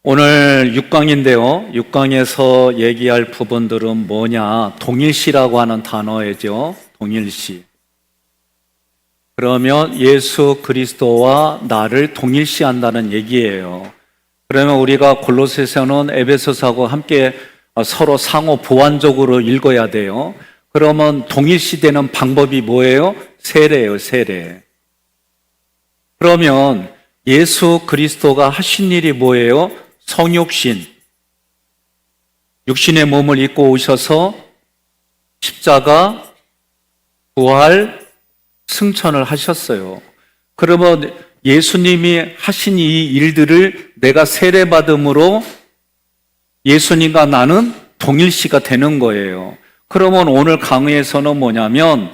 오늘 6강인데요. 6강에서 얘기할 부분들은 뭐냐? 동일시라고 하는 단어이죠. 동일시. 그러면 예수 그리스도와 나를 동일시한다는 얘기예요. 그러면 우리가 골로새서는 에베소서하고 함께 서로 상호 보완적으로 읽어야 돼요. 그러면 동일시되는 방법이 뭐예요? 세례예요, 세례. 그러면 예수 그리스도가 하신 일이 뭐예요? 성육신. 육신의 몸을 입고 오셔서 십자가, 부활, 승천을 하셨어요. 그러면 예수님이 하신 이 일들을 내가 세례받음으로 예수님과 나는 동일시가 되는 거예요. 그러면 오늘 강의에서는 뭐냐면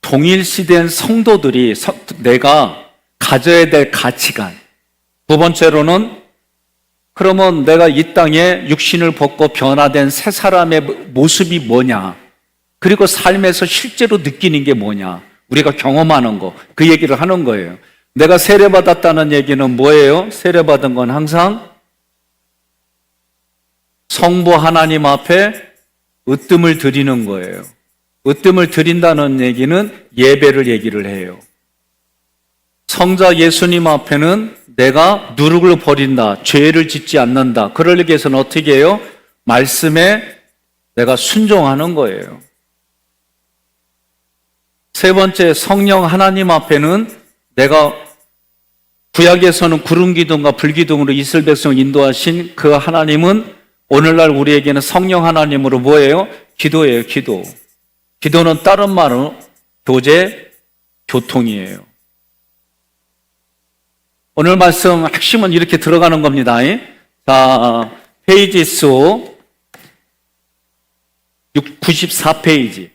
동일시된 성도들이 내가 가져야 될 가치관. 두 번째로는 그러면 내가 이 땅에 육신을 벗고 변화된 새 사람의 모습이 뭐냐? 그리고 삶에서 실제로 느끼는 게 뭐냐? 우리가 경험하는 거, 그 얘기를 하는 거예요. 내가 세례받았다는 얘기는 뭐예요? 세례받은 건 항상 성부 하나님 앞에 으뜸을 드리는 거예요. 으뜸을 드린다는 얘기는 예배를 얘기를 해요. 성자 예수님 앞에는 내가 누룩을 버린다, 죄를 짓지 않는다. 그러기 위해서는 어떻게 해요? 말씀에 내가 순종하는 거예요. 세 번째, 성령 하나님 앞에는 내가 구약에서는 구름 기둥과 불 기둥으로 이스라엘 백성을 인도하신 그 하나님은 오늘날 우리에게는 성령 하나님으로 뭐예요? 기도예요, 기도. 기도는 다른 말로 교제, 교통이에요. 오늘 말씀 핵심은 이렇게 들어가는 겁니다. 자, 페이지 수 94페이지.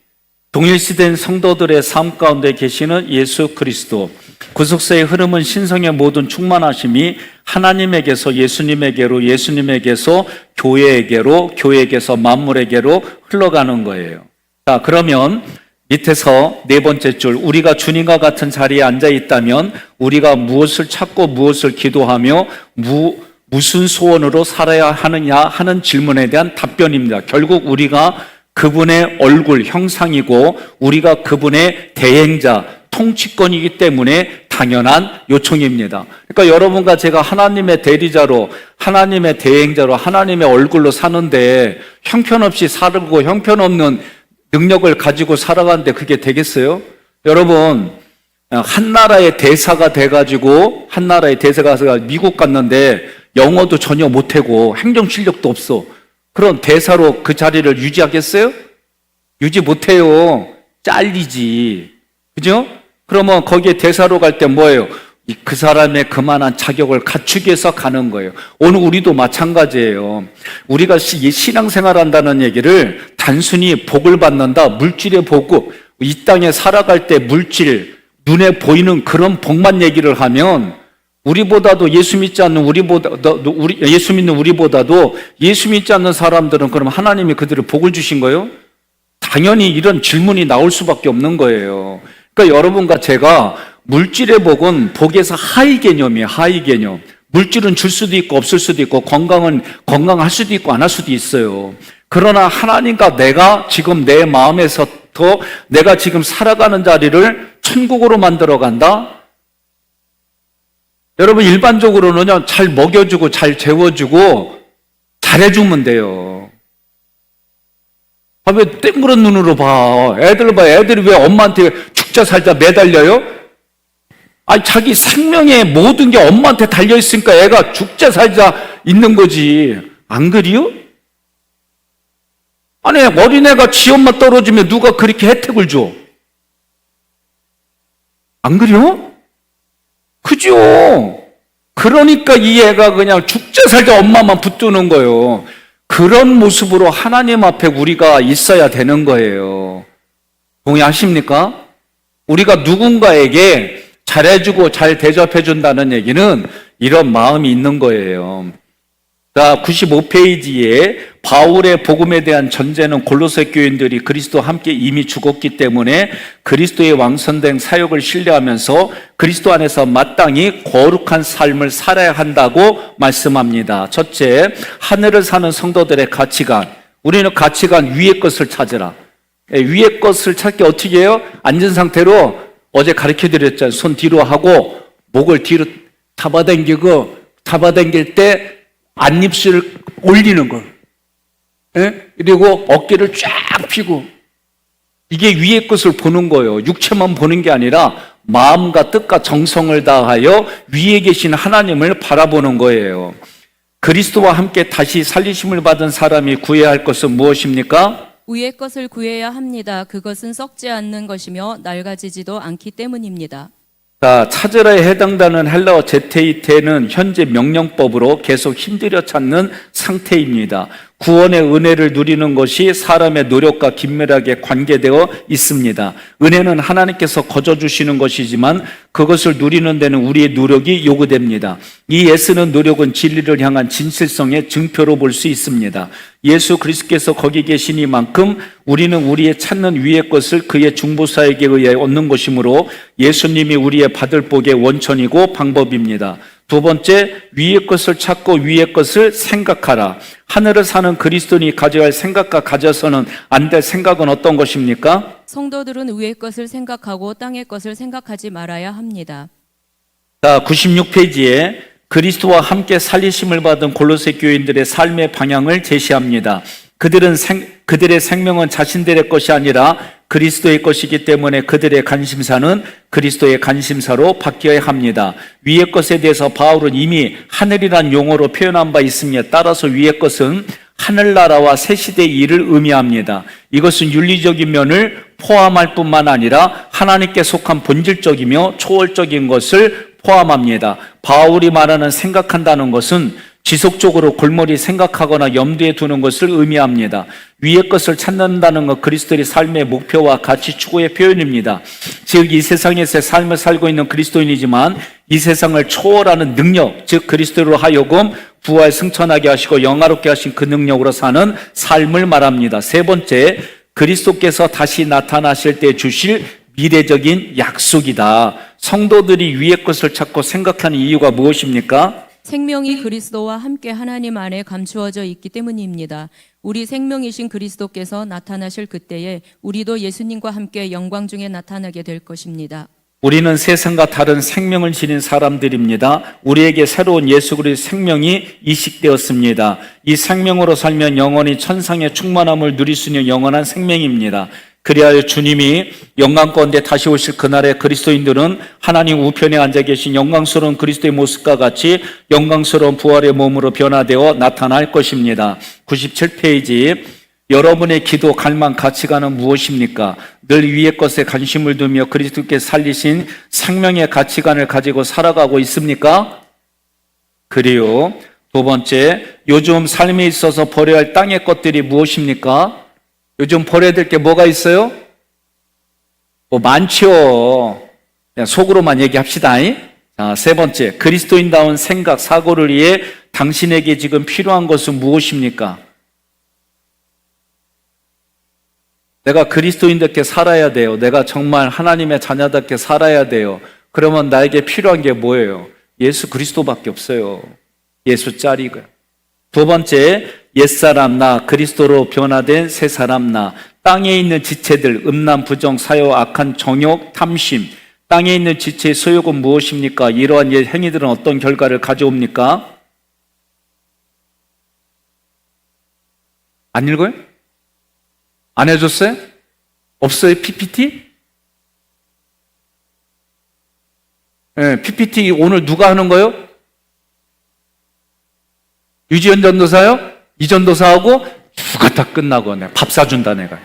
동일시된 성도들의 삶 가운데 계시는 예수 그리스도. 구속사의 흐름은 신성의 모든 충만하심이 하나님에게서 예수님에게로, 예수님에게서 교회에게로, 교회에게서 만물에게로 흘러가는 거예요. 자, 그러면 밑에서 네 번째 줄, 우리가 주님과 같은 자리에 앉아 있다면 우리가 무엇을 찾고 무엇을 기도하며 무슨 소원으로 살아야 하느냐 하는 질문에 대한 답변입니다. 결국 우리가 그분의 얼굴, 형상이고 우리가 그분의 대행자, 통치권이기 때문에 당연한 요청입니다. 그러니까 여러분과 제가 하나님의 대리자로, 하나님의 대행자로, 하나님의 얼굴로 사는데 형편없이 살고 형편없는 능력을 가지고 살아가는데 그게 되겠어요? 여러분, 한 나라의 대사가 돼가지고 한 나라의 대사가 미국 갔는데 영어도 전혀 못하고 행정 실력도 없어. 그런 대사로 그 자리를 유지하겠어요? 유지 못해요. 잘리지. 그죠? 그러면 거기에 대사로 갈 때 뭐예요? 그 사람의 그만한 자격을 갖추기 위해서 가는 거예요. 오늘 우리도 마찬가지예요. 우리가 신앙생활 한다는 얘기를 단순히 복을 받는다, 물질의 복, 이 땅에 살아갈 때 물질, 눈에 보이는 그런 복만 얘기를 하면 우리보다도 예수 믿지 않는 예수 믿는 우리보다도 예수 믿지 않는 사람들은 그럼 하나님이 그들을 복을 주신 거예요? 당연히 이런 질문이 나올 수밖에 없는 거예요. 그러니까 여러분과 제가 물질의 복은 복에서 하위 개념이에요. 하위 개념. 물질은 줄 수도 있고 없을 수도 있고 건강할 수도 있고 안 할 수도 있어요. 그러나 하나님과 내가 지금 내 마음에서부터 내가 지금 살아가는 자리를 천국으로 만들어 간다? 여러분 일반적으로는요, 잘 먹여주고 잘 재워주고 잘해주면 돼요. 왜 땡그런 눈으로 봐? 애들이 왜 엄마한테 죽자 살자 매달려요? 자기 생명의 모든 게 엄마한테 달려있으니까 애가 죽자 살자 있는 거지. 안 그래요? 아니, 어린애가 지 엄마 떨어지면 누가 그렇게 혜택을 줘? 안 그래요? 그죠? 그러니까 이 애가 그냥 죽자 살자 엄마만 붙드는 거예요. 그런 모습으로 하나님 앞에 우리가 있어야 되는 거예요. 동의하십니까? 우리가 자, 95페이지에 바울의 복음에 대한 전제는 골로새 교인들이 그리스도와 함께 이미 죽었기 때문에 그리스도의 왕선된 사역을 신뢰하면서 그리스도 안에서 마땅히 거룩한 삶을 살아야 한다고 말씀합니다. 첫째, 하늘을 사는 성도들의 가치관. 우리는 가치관 위의 것을 찾으라. 위의 것을 찾기 어떻게 해요? 앉은 상태로 어제 가르쳐 드렸잖아요. 손 뒤로 하고 목을 뒤로 잡아당길 때 안입술을 올리는 거. 그리고 어깨를 쫙 펴고. 이게 위의 것을 보는 거예요. 육체만 보는 게 아니라 마음과 뜻과 정성을 다하여 위에 계신 하나님을 바라보는 거예요. 그리스도와 함께 다시 살리심을 받은 사람이 구해야 할 것은 무엇입니까? 위의 것을 구해야 합니다. 그것은 썩지 않는 것이며 낡아지지도 않기 때문입니다. 자, 찾으라에 해당되는 헬라어 제테이테는 현재 명령법으로 계속 힘들여 찾는 상태입니다. 구원의 은혜를 누리는 것이 사람의 노력과 긴밀하게 관계되어 있습니다. 은혜는 하나님께서 거저 주시는 것이지만 그것을 누리는 데는 우리의 노력이 요구됩니다. 이 애쓰는 노력은 진리를 향한 진실성의 증표로 볼 수 있습니다. 예수 그리스도께서 거기 계시니만큼 우리는 우리의 찾는 위의 것을 그의 중보사에게 의해 얻는 것이므로 예수님이 우리의 받을 복의 원천이고 방법입니다. 두 번째, 위의 것을 찾고 위의 것을 생각하라. 하늘을 사는 그리스도인이 가져야 할 생각과 가져서는 안 될 생각은 어떤 것입니까? 성도들은 위의 것을 생각하고 땅의 것을 생각하지 말아야 합니다. 자, 96페이지에 그리스도와 함께 살리심을 받은 골로새 교인들의 삶의 방향을 제시합니다. 그들의 생명은 자신들의 것이 아니라 그리스도의 것이기 때문에 그들의 관심사는 그리스도의 관심사로 바뀌어야 합니다. 위의 것에 대해서 바울은 이미 하늘이란 용어로 표현한 바 있으며 따라서 위의 것은 하늘나라와 새 시대의 일을 의미합니다. 이것은 윤리적인 면을 포함할 뿐만 아니라 하나님께 속한 본질적이며 초월적인 것을 포함합니다. 바울이 말하는 생각한다는 것은 지속적으로 골몰이 생각하거나 염두에 두는 것을 의미합니다. 위의 것을 찾는다는 것, 그리스도의 삶의 목표와 가치 추구의 표현입니다. 즉 이 세상에서 삶을 살고 있는 그리스도인이지만 이 세상을 초월하는 능력, 즉 그리스도로 하여금 부활 승천하게 하시고 영화롭게 하신 그 능력으로 사는 삶을 말합니다. 세 번째, 그리스도께서 다시 나타나실 때 주실 미래적인 약속이다. 성도들이 위의 것을 찾고 생각하는 이유가 무엇입니까? 생명이 그리스도와 함께 하나님 안에 감추어져 있기 때문입니다. 우리 생명이신 그리스도께서 나타나실 그때에 우리도 예수님과 함께 영광 중에 나타나게 될 것입니다. 우리는 세상과 다른 생명을 지닌 사람들입니다. 우리에게 새로운 예수 그리스도의 생명이 이식되었습니다. 이 생명으로 살면 영원히 천상의 충만함을 누릴 수 있는 영원한 생명입니다. 그리하여 주님이 영광 가운데 다시 오실 그날에 그리스도인들은 하나님 우편에 앉아 계신 영광스러운 그리스도의 모습과 같이 영광스러운 부활의 몸으로 변화되어 나타날 것입니다. 97페이지, 여러분의 기도, 갈망, 가치관은 무엇입니까? 늘 위의 것에 관심을 두며 그리스도께 살리신 생명의 가치관을 가지고 살아가고 있습니까? 그리고 두 번째, 요즘 삶에 있어서 버려야 할 땅의 것들이 무엇입니까? 요즘 버려야 될 게 뭐가 있어요? 많죠. 그냥 속으로만 얘기합시다. 자, 세 번째, 그리스도인다운 생각, 사고를 위해 당신에게 지금 필요한 것은 무엇입니까? 내가 그리스도인답게 살아야 돼요. 내가 정말 하나님의 자녀답게 살아야 돼요. 그러면 나에게 필요한 게 뭐예요? 예수 그리스도밖에 없어요. 예수 짤이고요. 두 번째, 옛사람 나, 그리스도로 변화된 새사람 나. 땅에 있는 지체들, 음란, 부정, 사요, 악한 정욕, 탐심. 땅에 있는 지체의 소욕은 무엇입니까? 이러한 행위들은 어떤 결과를 가져옵니까? 안 읽어요? 안 해줬어요? 없어요? PPT? 네, PPT 오늘 누가 하는 거예요? 유지연 전도사요? 이 전도사하고 누가 다 끝나고 내가 밥 사준다 내가.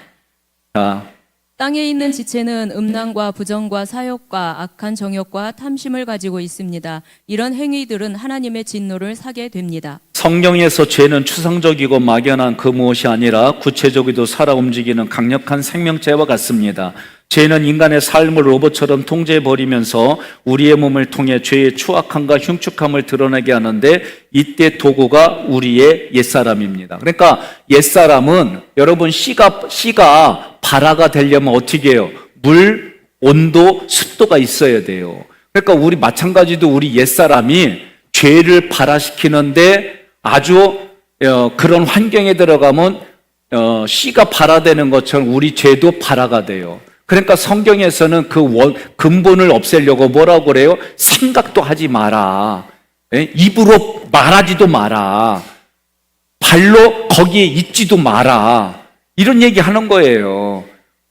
자, 땅에 있는 지체는 음란과 부정과 사욕과 악한 정욕과 탐심을 가지고 있습니다. 이런 행위들은 하나님의 진노를 사게 됩니다. 성경에서 죄는 추상적이고 막연한 그 무엇이 아니라 구체적이도 살아 움직이는 강력한 생명체와 같습니다. 죄는 인간의 삶을 로봇처럼 통제해버리면서 우리의 몸을 통해 죄의 추악함과 흉측함을 드러내게 하는데 이때 도구가 우리의 옛사람입니다. 그러니까 옛사람은 여러분 씨가 발화가 되려면 어떻게 해요? 물, 온도, 습도가 있어야 돼요. 그러니까 우리 마찬가지도 우리 옛사람이 죄를 발화시키는데 아주 그런 환경에 들어가면 씨가 발화되는 것처럼 우리 죄도 발화가 돼요. 그러니까 성경에서는 그 근본을 없애려고 뭐라고 그래요? 생각도 하지 마라. 입으로 말하지도 마라. 발로 거기에 있지도 마라. 이런 얘기 하는 거예요.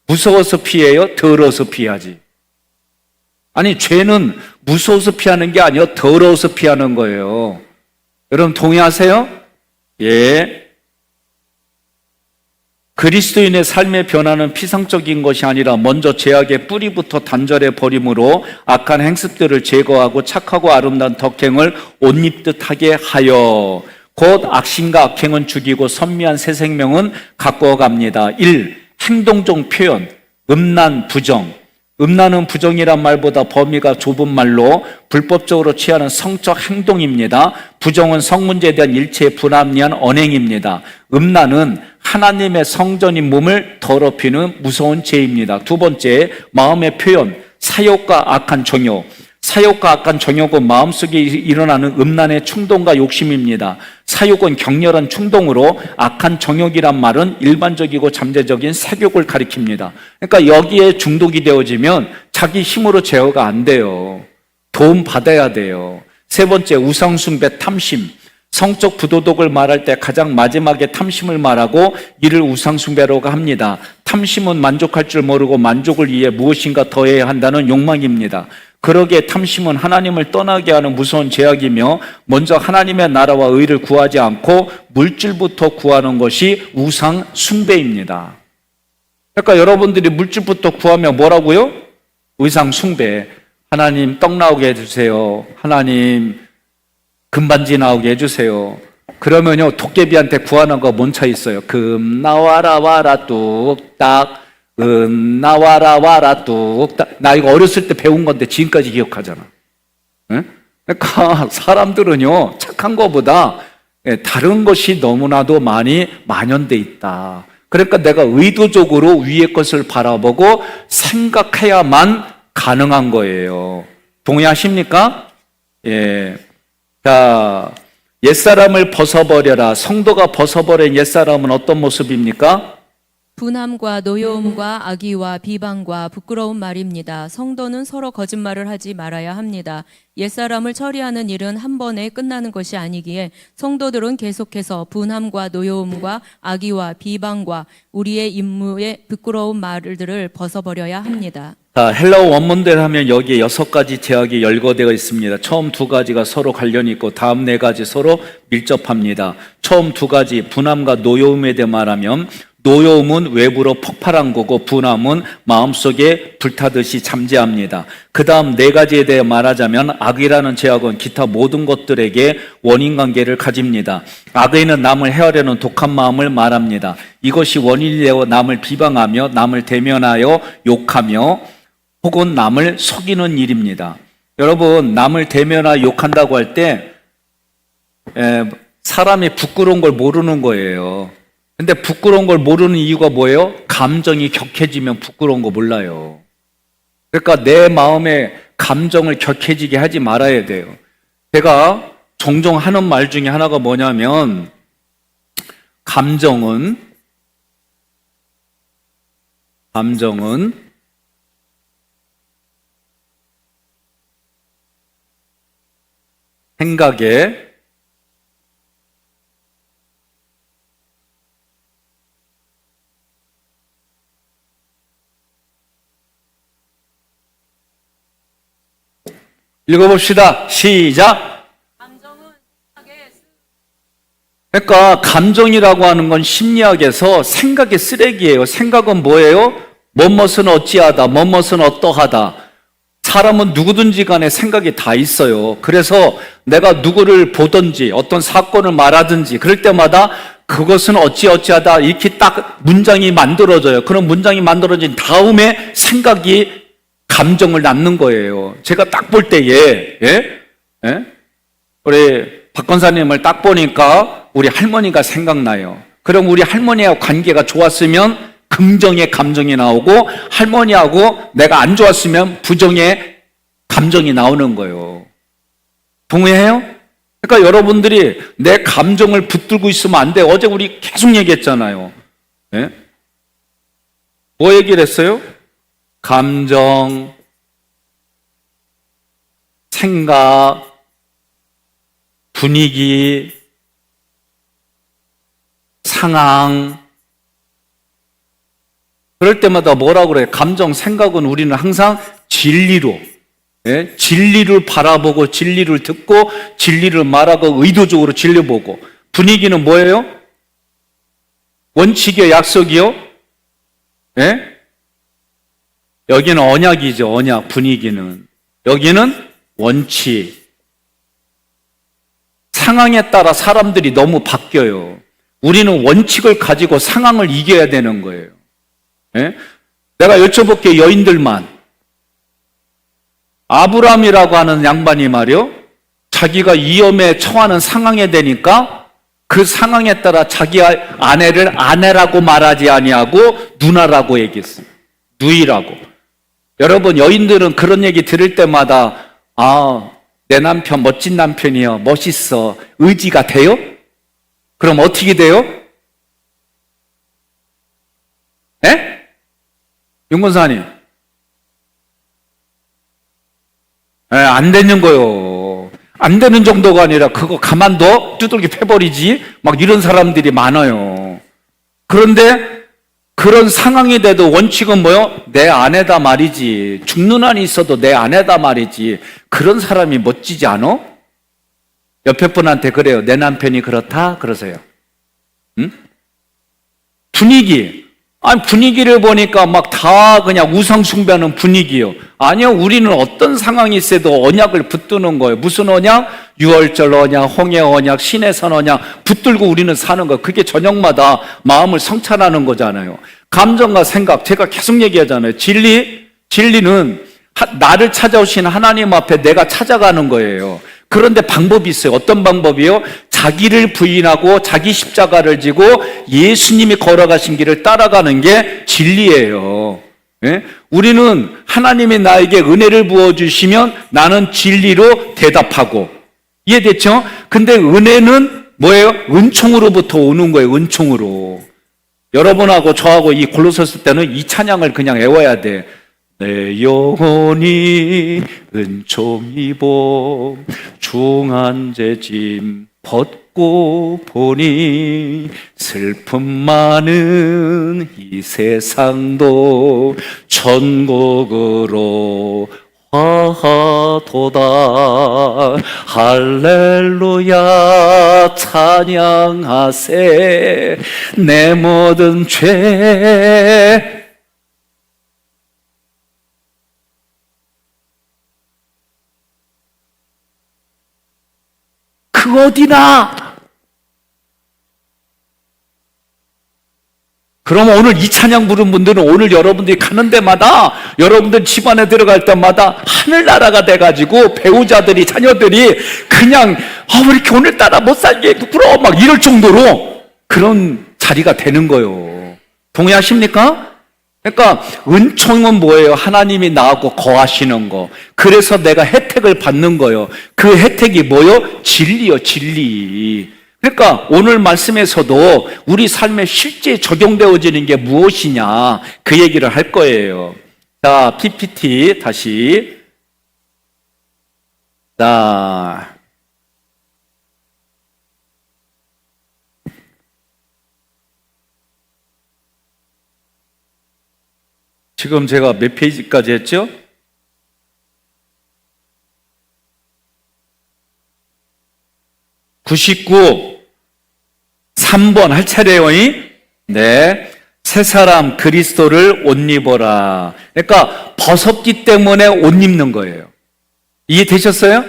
무서워서 피해요? 더러워서 피하지. 아니, 죄는 무서워서 피하는 게 아니라 더러워서 피하는 거예요. 여러분 동의하세요? 예. 그리스도인의 삶의 변화는 피상적인 것이 아니라 먼저 죄악의 뿌리부터 단절해 버림으로 악한 행습들을 제거하고 착하고 아름다운 덕행을 옷 입듯 하게 하여 곧 악심과 악행은 죽이고 선미한 새 생명은 가꾸어 갑니다. 1. 행동적 표현, 음란, 부정. 음란은 부정이란 말보다 범위가 좁은 말로 불법적으로 취하는 성적 행동입니다. 부정은 성문제에 대한 일체의 불합리한 언행입니다. 음란은 하나님의 성전인 몸을 더럽히는 무서운 죄입니다. 두 번째, 마음의 표현, 사욕과 악한 정욕. 사욕과 악한 정욕은 마음속에 일어나는 음란의 충동과 욕심입니다. 사욕은 격렬한 충동으로 악한 정욕이란 말은 일반적이고 잠재적인 색욕을 가리킵니다. 그러니까 여기에 중독이 되어지면 자기 힘으로 제어가 안 돼요. 도움 받아야 돼요. 세 번째, 우상숭배, 탐심. 성적 부도덕을 말할 때 가장 마지막에 탐심을 말하고 이를 우상숭배라고 합니다. 탐심은 만족할 줄 모르고 만족을 위해 무엇인가 더해야 한다는 욕망입니다. 그러기에 탐심은 하나님을 떠나게 하는 무서운 죄악이며 먼저 하나님의 나라와 의를 구하지 않고 물질부터 구하는 것이 우상숭배입니다. 그러니까 여러분들이 물질부터 구하면 뭐라고요? 우상숭배. 하나님 떡 나오게 해주세요. 하나님 금반지 나오게 해주세요. 그러면요, 도깨비한테 구하는 거 뭔 차 있어요? 금 나와라 와라 뚝딱, 나와라 와라 뚝딱. 나 이거 어렸을 때 배운 건데 지금까지 기억하잖아. 네? 그러니까 사람들은요, 착한 거보다 다른 것이 너무나도 많이 만연돼 있다. 그러니까 내가 의도적으로 위의 것을 바라보고 생각해야만 가능한 거예요. 동의하십니까? 예. 자, 옛사람을 벗어버려라. 성도가 벗어버린 옛사람은 어떤 모습입니까? 분함과 노여움과 악의와 비방과 부끄러운 말입니다. 성도는 서로 거짓말을 하지 말아야 합니다. 옛사람을 처리하는 일은 한 번에 끝나는 것이 아니기에 성도들은 계속해서 분함과 노여움과 악의와 비방과 우리의 임무의 부끄러운 말들을 벗어버려야 합니다. 자, 헬라어 원문대로 하면 여기에 6가지 제약이 열거되어 있습니다. 처음 2가지가 서로 관련이 있고 다음 4가지 서로 밀접합니다. 처음 2가지 분함과 노여움에 대해 말하면 노여움은 외부로 폭발한 거고 분함은 마음속에 불타듯이 잠재합니다. 그 다음 4가지에 대해 말하자면 악의라는 제약은 기타 모든 것들에게 원인관계를 가집니다. 악의는 남을 헤아려는 독한 마음을 말합니다. 이것이 원인이 되어 남을 비방하며 남을 대면하여 욕하며 혹은 남을 속이는 일입니다. 여러분, 남을 대면하여 욕한다고 할 때 사람이 부끄러운 걸 모르는 거예요. 근데 부끄러운 걸 모르는 이유가 뭐예요? 감정이 격해지면 부끄러운 거 몰라요. 그러니까 내 마음에 감정을 격해지게 하지 말아야 돼요. 제가 종종 하는 말 중에 하나가 뭐냐면 감정은 생각에 읽어봅시다. 시작. 그러니까 감정이라고 하는 건 심리학에서 생각의 쓰레기예요. 생각은 뭐예요? 뭐뭇은 어찌하다, 뭐뭇은 어떠하다. 사람은 누구든지 간에 생각이 다 있어요. 그래서 내가 누구를 보든지 어떤 사건을 말하든지 그럴 때마다 그것은 어찌어찌하다 이렇게 딱 문장이 만들어져요. 그런 문장이 만들어진 다음에 생각이 감정을 낳는 거예요. 제가 딱 볼 때에 우리 박 권사님을 딱 보니까 우리 할머니가 생각나요. 그럼 우리 할머니하고 관계가 좋았으면 긍정의 감정이 나오고 할머니하고 내가 안 좋았으면 부정의 감정이 나오는 거예요. 동의해요? 그러니까 여러분들이 내 감정을 붙들고 있으면 안 돼요. 어제 우리 계속 얘기했잖아요. 뭐 얘기를 했어요? 감정, 생각, 분위기, 상황. 그럴 때마다 뭐라고 그래요? 감정, 생각은 우리는 항상 진리로, 진리를 바라보고 진리를 듣고 진리를 말하고 의도적으로 진리 보고. 분위기는 뭐예요? 원칙이요, 약속이요? 여기는 언약이죠, 언약. 분위기는. 여기는 원칙. 상황에 따라 사람들이 너무 바뀌어요. 우리는 원칙을 가지고 상황을 이겨야 되는 거예요. 내가 여쭤볼게요, 여인들만. 아브라함이라고 하는 양반이 말이요, 자기가 위험에 처하는 상황에 되니까 그 상황에 따라 자기 아내를 아내라고 말하지 아니하고 누나라고 얘기했어요. 누이라고. 여러분, 여인들은 그런 얘기 들을 때마다 내 남편 멋진 남편이요, 멋있어, 의지가 돼요? 그럼 어떻게 돼요? 윤권사님, 안 되는 거요. 안 되는 정도가 아니라 그거 가만둬? 두들겨 패버리지? 막 이런 사람들이 많아요. 그런데 그런 상황이 돼도 원칙은 뭐요? 내 아내다 말이지. 죽는 한이 있어도 내 아내다 말이지. 그런 사람이 멋지지 않아? 옆에 분한테 그래요. 내 남편이 그렇다? 그러세요. 응? 분위기. 분위기를 보니까 막 다 그냥 우상숭배하는 분위기요. 아니요, 우리는 어떤 상황이 있어도 언약을 붙드는 거예요. 무슨 언약? 유월절 언약, 홍해 언약, 시내산 언약 붙들고 우리는 사는 거예요. 그게 저녁마다 마음을 성찰하는 거잖아요. 감정과 생각, 제가 계속 얘기하잖아요. 진리는 나를 찾아오신 하나님 앞에 내가 찾아가는 거예요. 그런데 방법이 있어요. 어떤 방법이요? 자기를 부인하고 자기 십자가를 지고 예수님이 걸어가신 길을 따라가는 게 진리예요. 우리는 하나님이 나에게 은혜를 부어주시면 나는 진리로 대답하고. 이해됐죠? 근데 은혜는 뭐예요? 은총으로부터 오는 거예요. 은총으로. 여러분하고 저하고 이 골로새서 때는 이 찬양을 그냥 외워야 돼. 내 영혼이 은총 입어 중한 죄짐 벗고 보니 슬픔 많은 이 세상도 천국으로 화하도다. 할렐루야 찬양하세. 내 모든 죄 그 어디나. 그럼 오늘 이 찬양 부른 분들은 오늘 여러분들이 가는 데마다, 여러분들 집안에 들어갈 때마다 하늘나라가 돼가지고 배우자들이, 자녀들이 그냥 왜 이렇게 오늘따라 못 살게 부끄러워 막 이럴 정도로 그런 자리가 되는 거예요. 동의하십니까? 그러니까 은총은 뭐예요? 하나님이 나하고 거하시는 거. 그래서 내가 혜택을 받는 거예요. 그 혜택이 뭐예요? 진리요, 진리. 그러니까 오늘 말씀에서도 우리 삶에 실제 적용되어지는 게 무엇이냐, 그 얘기를 할 거예요. 자, PPT 다시. 자, 지금 제가 몇 페이지까지 했죠? 99, 3번 할 차례요. 네. 새 사람 그리스도를 옷 입어라. 그러니까 벗었기 때문에 옷 입는 거예요. 이해되셨어요?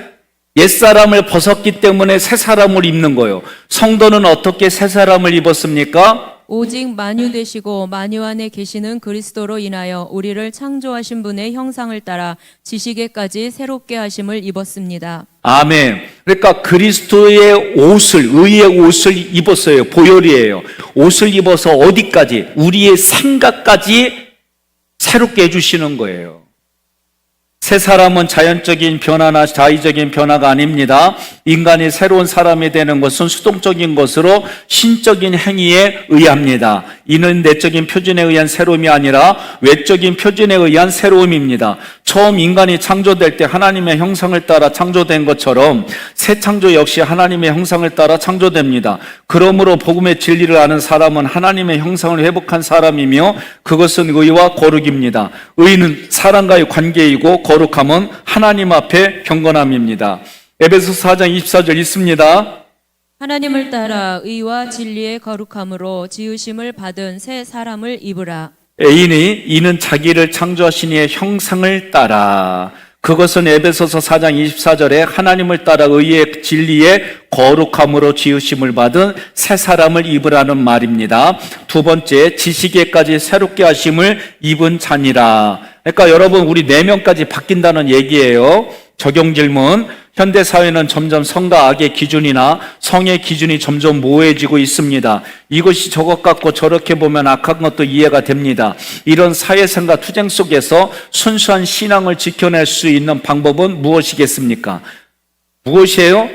옛사람을 벗었기 때문에 새 사람을 입는 거예요. 성도는 어떻게 새 사람을 입었습니까? 오직 만유 되시고 만유 안에 계시는 그리스도로 인하여 우리를 창조하신 분의 형상을 따라 지식에까지 새롭게 하심을 입었습니다. 아멘. 그러니까 그리스도의 옷을, 의의 옷을 입었어요. 보혈이에요. 옷을 입어서 어디까지? 우리의 생각까지 새롭게 해주시는 거예요. 새 사람은 자연적인 변화나 자의적인 변화가 아닙니다. 인간이 새로운 사람이 되는 것은 수동적인 것으로 신적인 행위에 의합니다. 이는 내적인 표준에 의한 새로움이 아니라 외적인 표준에 의한 새로움입니다. 처음 인간이 창조될 때 하나님의 형상을 따라 창조된 것처럼 새 창조 역시 하나님의 형상을 따라 창조됩니다. 그러므로 복음의 진리를 아는 사람은 하나님의 형상을 회복한 사람이며 그것은 의와 거룩입니다. 의는 사람과의 관계이고 거룩함은 하나님 앞에 경건함입니다. 에베소서 4장 24절 있습니다. 하나님을 따라 의와 진리의 거룩함으로 지으심을 받은 새 사람을 입으라. 이는 자기를 창조하신 이의 형상을 따라, 그것은 에베소서 4장 24절에 하나님을 따라 의의 진리의 거룩함으로 지으심을 받은 새 사람을 입으라는 말입니다. 두 번째, 지식에까지 새롭게 하심을 입은 자니라. 그러니까 여러분, 우리 4명까지 바뀐다는 얘기예요. 적용 질문. 현대사회는 점점 성과 악의 기준이나 성의 기준이 점점 모호해지고 있습니다. 이것이 저것 같고 저렇게 보면 악한 것도 이해가 됩니다. 이런 사회생과 투쟁 속에서 순수한 신앙을 지켜낼 수 있는 방법은 무엇이겠습니까? 무엇이에요?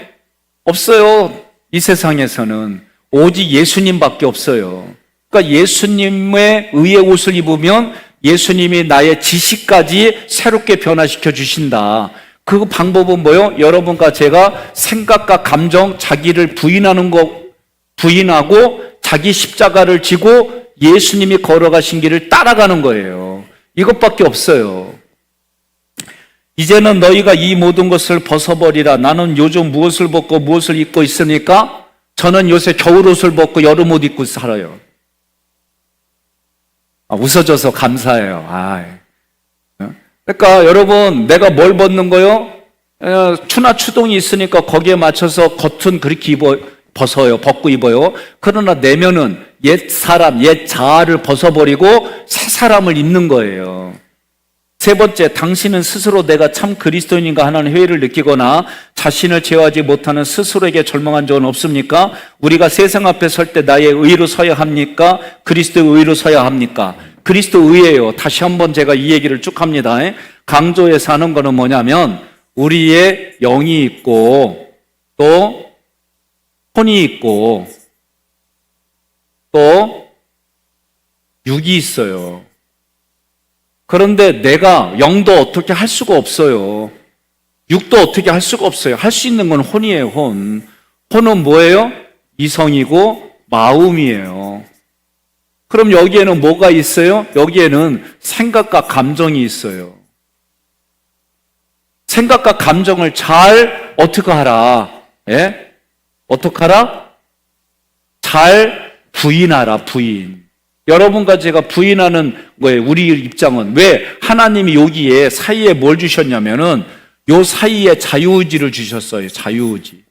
없어요. 이 세상에서는 오직 예수님밖에 없어요. 그러니까 예수님의 의의 옷을 입으면 예수님이 나의 지식까지 새롭게 변화시켜 주신다. 그 방법은 뭐요? 여러분과 제가 생각과 감정, 자기를 부인하고 자기 십자가를 지고 예수님이 걸어가신 길을 따라가는 거예요. 이것밖에 없어요. 이제는 너희가 이 모든 것을 벗어버리라. 나는 요즘 무엇을 벗고 무엇을 입고 있으니까 저는 요새 겨울옷을 벗고 여름옷 입고 살아요. 웃어줘서 감사해요. 그러니까 여러분, 내가 뭘 벗는 거요? 추나 추동이 있으니까 거기에 맞춰서 겉은 그렇게 벗고 입어요. 그러나 내면은 옛 사람, 옛 자아를 벗어버리고 새 사람을 입는 거예요. 세 번째, 당신은 스스로 내가 참 그리스도인인가 하는 회의를 느끼거나 자신을 제어하지 못하는 스스로에게 절망한 적은 없습니까? 우리가 세상 앞에 설 때 나의 의로 서야 합니까? 그리스도의 의로 서야 합니까? 그리스도 의예요. 다시 한번 제가 이 얘기를 쭉 합니다. 강조해서 하는 거는 뭐냐면 우리의 영이 있고 또 혼이 있고 또 육이 있어요. 그런데 내가 영도 어떻게 할 수가 없어요. 육도 어떻게 할 수가 없어요. 할 수 있는 건 혼이에요. 혼은 뭐예요? 이성이고 마음이에요. 그럼 여기에는 뭐가 있어요? 여기에는 생각과 감정이 있어요. 생각과 감정을 잘 어떻게 하라? 예? 어떻게 하라? 잘 부인하라, 부인. 여러분과 제가 부인하는 거예요. 우리 입장은. 왜? 하나님이 여기에 사이에 뭘 주셨냐면은 요 사이에 자유의지를 주셨어요. 자유의지.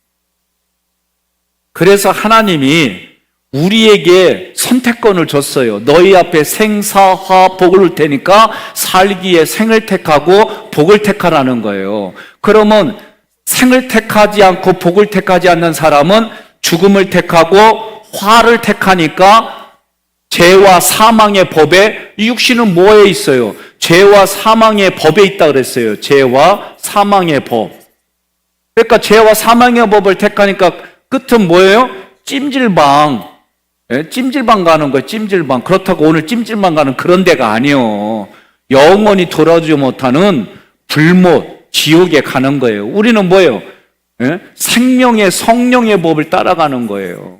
그래서 하나님이 우리에게 선택권을 줬어요. 너희 앞에 생사화 복을 줄 테니까 살기에 생을 택하고 복을 택하라는 거예요. 그러면 생을 택하지 않고 복을 택하지 않는 사람은 죽음을 택하고 화를 택하니까 죄와 사망의 법에, 육신은 뭐에 있어요? 죄와 사망의 법에 있다 그랬어요. 죄와 사망의 법. 그러니까 죄와 사망의 법을 택하니까 끝은 뭐예요? 찜질방. 예? 찜질방 가는 거예요. 찜질방. 그렇다고 오늘 찜질방 가는 그런 데가 아니에요. 영원히 돌아오지 못하는 불못, 지옥에 가는 거예요. 우리는 뭐예요? 예? 생명의 성령의 법을 따라가는 거예요.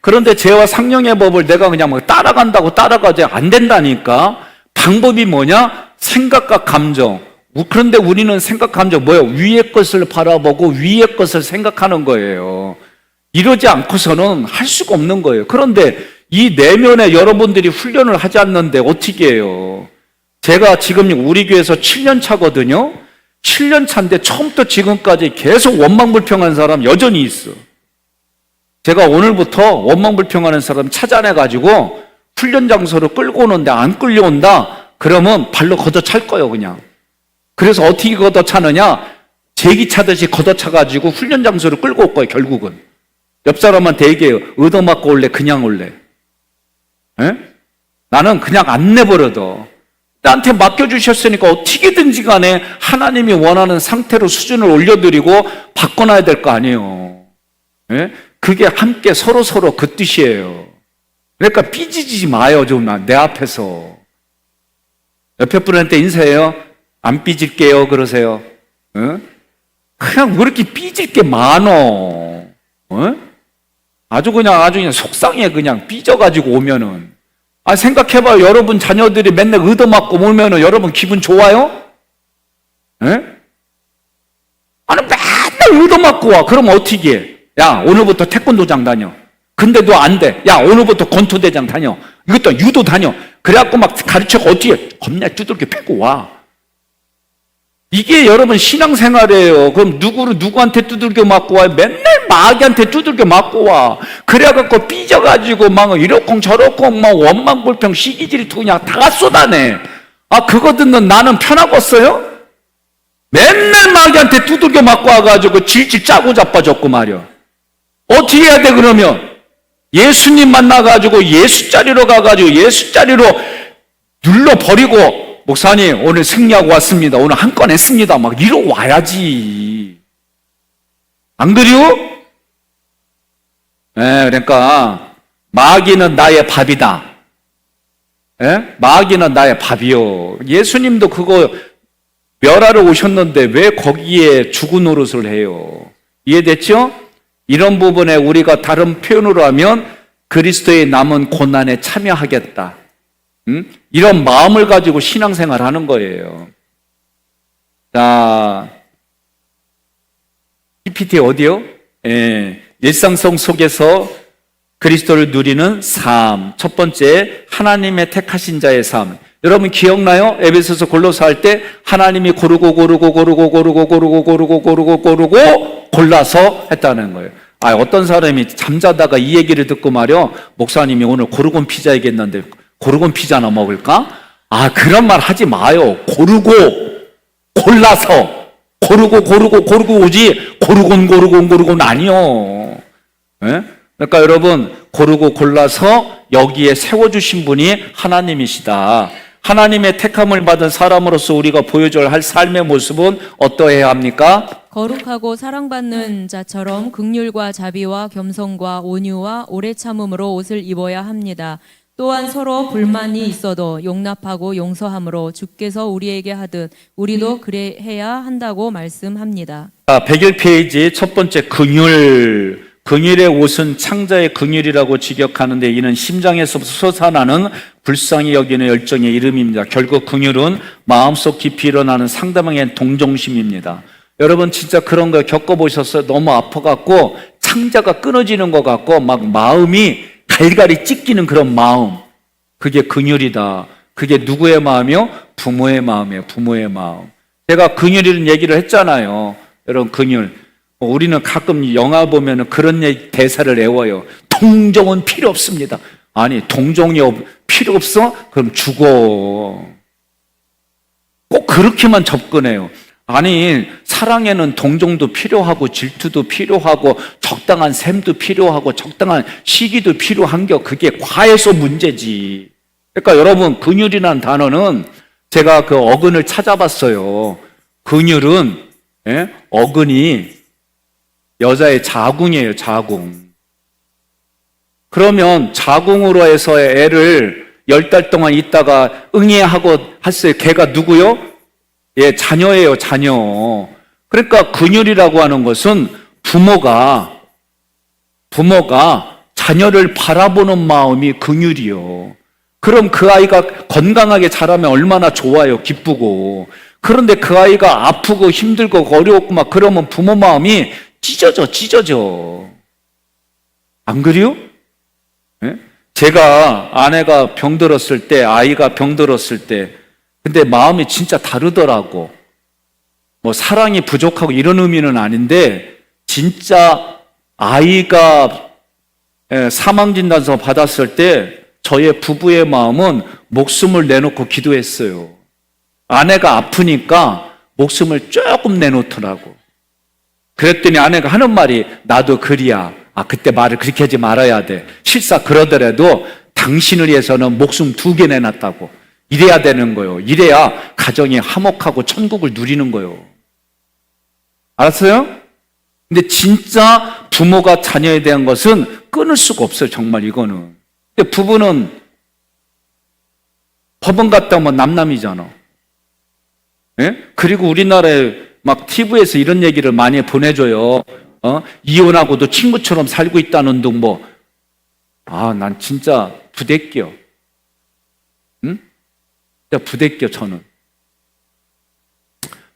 그런데 죄와 상령의 법을 내가 그냥 막 따라간다고 따라가지 안 된다니까. 방법이 뭐냐? 생각과 감정. 그런데 우리는 생각, 감정 뭐예요? 위의 것을 바라보고 위의 것을 생각하는 거예요. 이러지 않고서는 할 수가 없는 거예요. 그런데 이 내면에 여러분들이 훈련을 하지 않는데 어떻게 해요? 제가 지금 우리 교회에서 7년 차거든요. 7년 차인데 처음부터 지금까지 계속 원망불평하는 사람 여전히 있어. 제가 오늘부터 원망불평하는 사람 찾아내가지고 훈련 장소로 끌고 오는데 안 끌려온다? 그러면 발로 걷어찰 거예요, 그냥. 그래서 어떻게 걷어차느냐? 제기차듯이 걷어차가지고 훈련 장소로 끌고 올 거예요, 결국은. 옆 사람한테 얘기해요. 얻어맞고 올래, 그냥 올래? 에? 나는 그냥 안 내버려둬. 나한테 맡겨주셨으니까 어떻게든지 간에 하나님이 원하는 상태로 수준을 올려드리고 바꿔놔야 될 거 아니에요. 예? 그게 함께 서로 그 뜻이에요. 그러니까 삐지지 마요, 좀 내 앞에서. 옆에 분한테 인사해요. 안 삐질게요, 그러세요. 예? 그냥 왜 이렇게 삐질 게 많어? 예? 아주 그냥 속상해, 그냥 삐져가지고 오면은. 생각해봐요. 여러분 자녀들이 맨날 얻어맞고 오면은 여러분 기분 좋아요? 예? 맨날 얻어맞고 와. 그럼 어떻게 해? 야, 오늘부터 태권도장 다녀. 근데 너 안 돼. 야, 오늘부터 권투대장 다녀. 이것도 유도 다녀. 그래갖고 막 가르쳐고 어떻게 해? 겁나 두들겨 패고 와. 이게 여러분 신앙생활이에요. 그럼 누구한테 두들겨 맞고 와? 맨날 마귀한테 두들겨 맞고 와. 그래갖고 삐져가지고 막 이러쿵 저러쿵 막 원망불평 시기질투 그냥 다 쏟아내. 그거 듣는 나는 편하겠어요? 맨날 마귀한테 두들겨 맞고 와가지고 질질 짜고 자빠졌고 말이야. 어떻게 해야 돼 그러면? 예수님 만나가지고 예수 자리로 가가지고 예수 자리로 눌러버리고 목사님 오늘 승리하고 왔습니다. 오늘 한 건 했습니다. 막 이러 와야지. 안 그래요? 그러니까 마귀는 나의 밥이다. 마귀는 나의 밥이요. 예수님도 그거 멸하러 오셨는데 왜 거기에 죽은 노릇을 해요? 이해됐죠? 이런 부분에 우리가 다른 표현으로 하면 그리스도의 남은 고난에 참여하겠다. 이런 마음을 가지고 신앙생활 하는 거예요. 자, PPT 어디요? 일상성 속에서 그리스도를 누리는 삶. 첫 번째, 하나님의 택하신 자의 삶. 여러분 기억나요? 에베소서 골로새 할 때 하나님이 고르고 골라서 했다는 거예요. 어떤 사람이 잠자다가 이 얘기를 듣고 말이요. 목사님이 오늘 고르곤 피자 얘기했는데 고르곤 피자나 먹을까? 그런 말 하지 마요. 고르고 골라서 고르고 오지 고르곤 아니요. 그러니까 여러분 고르고 골라서 여기에 세워주신 분이 하나님이시다. 하나님의 택함을 받은 사람으로서 우리가 보여줘야 할 삶의 모습은 어떠해야 합니까? 거룩하고 사랑받는 자처럼 긍휼과 자비와 겸손과 온유와 오래 참음으로 옷을 입어야 합니다. 또한 서로 불만이 있어도 용납하고 용서함으로 주께서 우리에게 하듯 우리도 그래야 한다고 말씀합니다. 101페이지 첫 번째 긍휼. 긍휼의 옷은 창자의 긍휼이라고 직역하는데 이는 심장에서 솟아나는 불쌍히 여기는 열정의 이름입니다. 결국 긍휼은 마음속 깊이 일어나는 상대방의 동정심입니다. 여러분 진짜 그런 거 겪어보셨어요? 너무 아파갖고 창자가 끊어지는 것 같고 막 마음이 갈갈이 찢기는 그런 마음. 그게 긍휼이다. 그게 누구의 마음이요? 부모의 마음이에요. 부모의 마음. 제가 긍휼이라는 얘기를 했잖아요. 여러분 긍휼. 우리는 가끔 영화 보면 그런 대사를 외워요. 동정은 필요 없습니다. 아니 동정이 필요 없어? 그럼 죽어. 꼭 그렇게만 접근해요. 아니 사랑에는 동정도 필요하고 질투도 필요하고 적당한 셈도 필요하고 적당한 시기도 필요한겨. 그게 과해서 문제지. 그러니까 여러분 긍휼이라는 단어는 제가 그 어근을 찾아봤어요. 긍휼은 어근이 여자의 자궁이에요, 자궁. 그러면 자궁으로 해서 애를 10달 동안 있다가 응애하고 했어요. 걔가 누구요? 자녀예요, 자녀. 그러니까 긍휼이라고 하는 것은 부모가 자녀를 바라보는 마음이 긍휼이요. 그럼 그 아이가 건강하게 자라면 얼마나 좋아요, 기쁘고. 그런데 그 아이가 아프고 힘들고 어려웠고 막 그러면 부모 마음이 찢어져. 안 그래요? 제가 아내가 병들었을 때, 아이가 병들었을 때, 근데 마음이 진짜 다르더라고. 뭐 사랑이 부족하고 이런 의미는 아닌데 진짜 아이가 사망진단서 받았을 때 저의 부부의 마음은 목숨을 내놓고 기도했어요. 아내가 아프니까 목숨을 조금 내놓더라고. 그랬더니 아내가 하는 말이 나도 그리야. 그때 말을 그렇게 하지 말아야 돼. 실사 그러더라도 당신을 위해서는 목숨 2개 내놨다고. 이래야 되는 거예요. 이래야 가정이 화목하고 천국을 누리는 거예요. 알았어요? 근데 진짜 부모가 자녀에 대한 것은 끊을 수가 없어요. 정말 이거는. 근데 부부는 법원 갔다 오면 남남이잖아. 예? 그리고 우리나라에 막 TV에서 이런 얘기를 많이 보내줘요. 이혼하고도 친구처럼 살고 있다는 둥 뭐. 난 진짜 부대껴. 응? 진짜 부대껴, 저는.